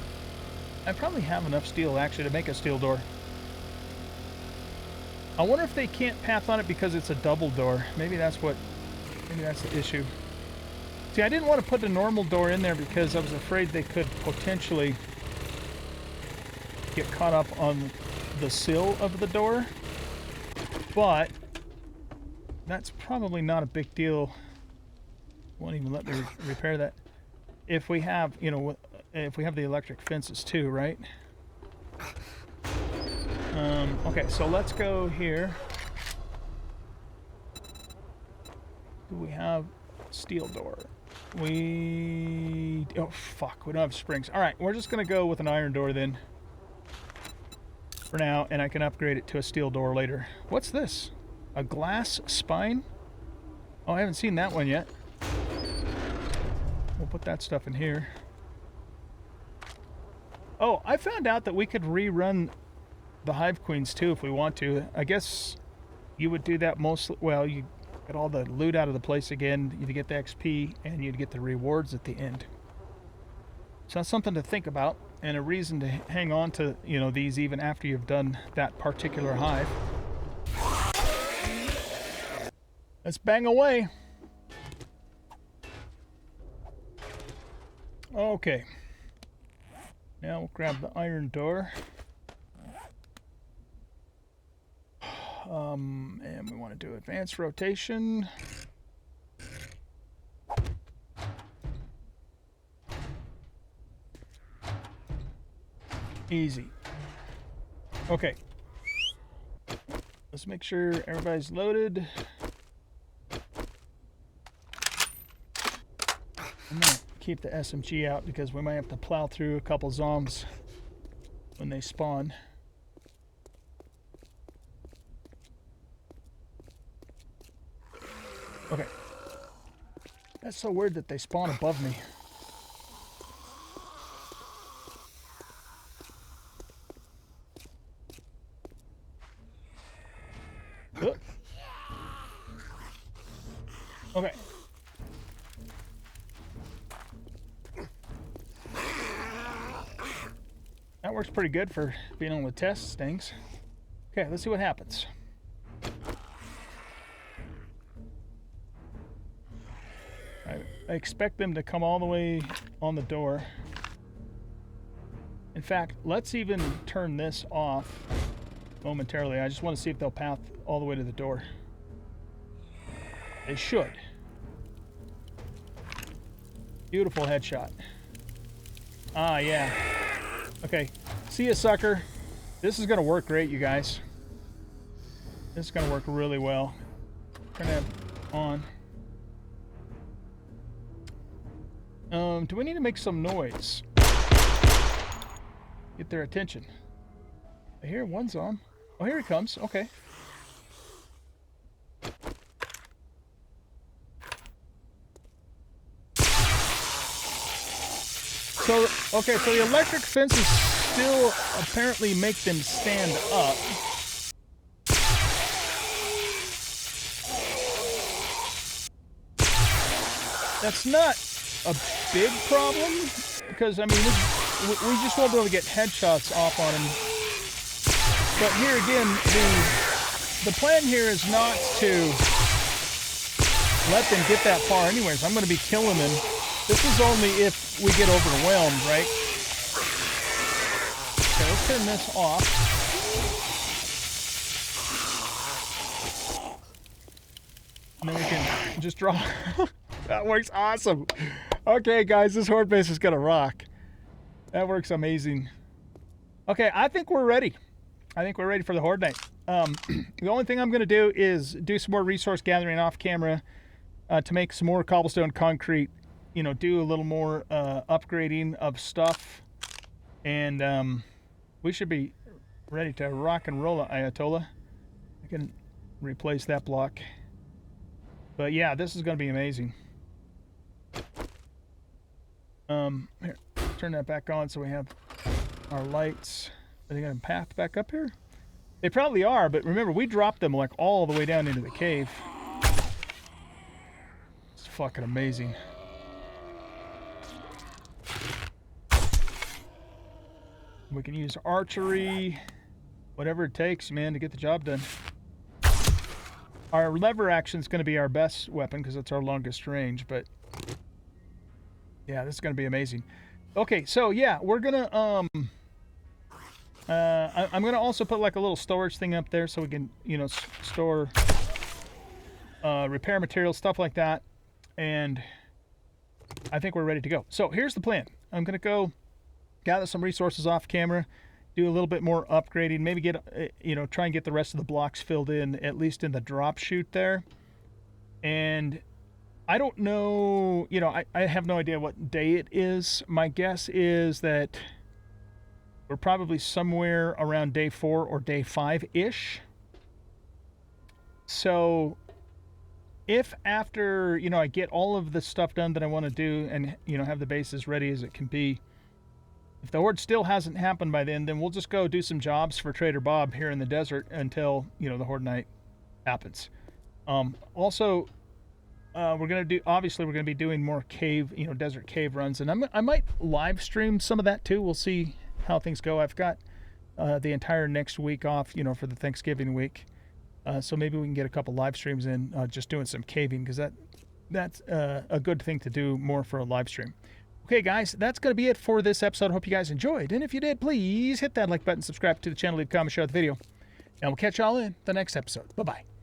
probably have enough steel actually to make a steel door. I wonder if they can't path on it because it's a double door. Maybe that's the issue. See, I didn't want to put the normal door in there because I was afraid they could potentially get caught up on the sill of the door. But that's probably not a big deal. Won't even let me repair that. If we have, if we have the electric fences too, right? Okay, so let's go here. Do we have steel door? Oh fuck, we don't have springs. All right, we're just gonna go with an iron door then for now, and I can upgrade it to a steel door later. What's this? A glass spine? Oh, I haven't seen that one yet. We'll put that stuff in here. Oh, I found out that we could rerun the Hive Queens too if we want to. I guess you would do that mostly. Well, you get all the loot out of the place again, you'd get the XP, and you'd get the rewards at the end. So that's something to think about, and a reason to hang on to, these even after you've done that particular hive. Let's bang away. Okay. Now we'll grab the iron door. And we want to do advanced rotation. Easy. Okay. Let's make sure everybody's loaded. I'm gonna keep the SMG out because we might have to plow through a couple zombs when they spawn. Okay. That's so weird that they spawn above me. Okay. That works pretty good for being able to test things. Okay, let's see what happens. I expect them to come all the way on the door. In fact, let's even turn this off momentarily. I just want to see if they'll path all the way to the door. They should. Beautiful headshot. Ah, yeah. Okay. See ya, sucker. This is going to work great, you guys. This is going to work really well. Turn that on. Do we need to make some noise? Get their attention. I hear one's on. Oh, here he comes. Okay. So the electric fences still apparently make them stand up. That's not a big problem. because I mean, we just won't be able to get headshots off on him. But here again, the plan here is not to let them get that far anyways. I'm going to be killing them. This is only if we get overwhelmed, right? Okay, let's turn this off. And then we can just draw. That works awesome. Okay, guys, this horde base is gonna rock. That works amazing. Okay, I think we're ready. I think we're ready for the horde night. The only thing I'm gonna do is do some more resource gathering off camera to make some more cobblestone concrete. You know, do a little more upgrading of stuff, and we should be ready to rock and roll, Ayatollah. I can replace that block. But yeah, this is going to be amazing. Here, turn that back on so we have our lights. Are they going to path back up here? They probably are, but remember, we dropped them like all the way down into the cave. It's fucking amazing. We can use archery, whatever it takes, man, to get the job done. Our lever action is going to be our best weapon because it's our longest range, but yeah, this is going to be amazing. Okay, so yeah, we're going to I'm going to also put like a little storage thing up there so we can, you know, store repair materials, stuff like that, and I think we're ready to go. So here's the plan. I'm going to go gather some resources off camera, do a little bit more upgrading, maybe get, you know, try and get the rest of the blocks filled in, at least in the drop chute there. And I don't know, you know, I have no idea what day it is. My guess is that we're probably somewhere around day 4 or day 5-ish. So if after, you know, I get all of the stuff done that I want to do and, you know, have the base as ready as it can be, if the horde still hasn't happened by then we'll just go do some jobs for Trader Bob here in the desert until, you know, the horde night happens. Also, we're going to do, obviously we're going to be doing more cave, you know, desert cave runs, and I might live stream some of that too. We'll see how things go. I've got the entire next week off, you know, for the Thanksgiving week. So maybe we can get a couple live streams in just doing some caving, because that's a good thing to do more for a live stream. Okay, guys, that's going to be it for this episode. Hope you guys enjoyed. And if you did, please hit that like button, subscribe to the channel, leave a comment, share the video. And we'll catch y'all in the next episode. Bye-bye.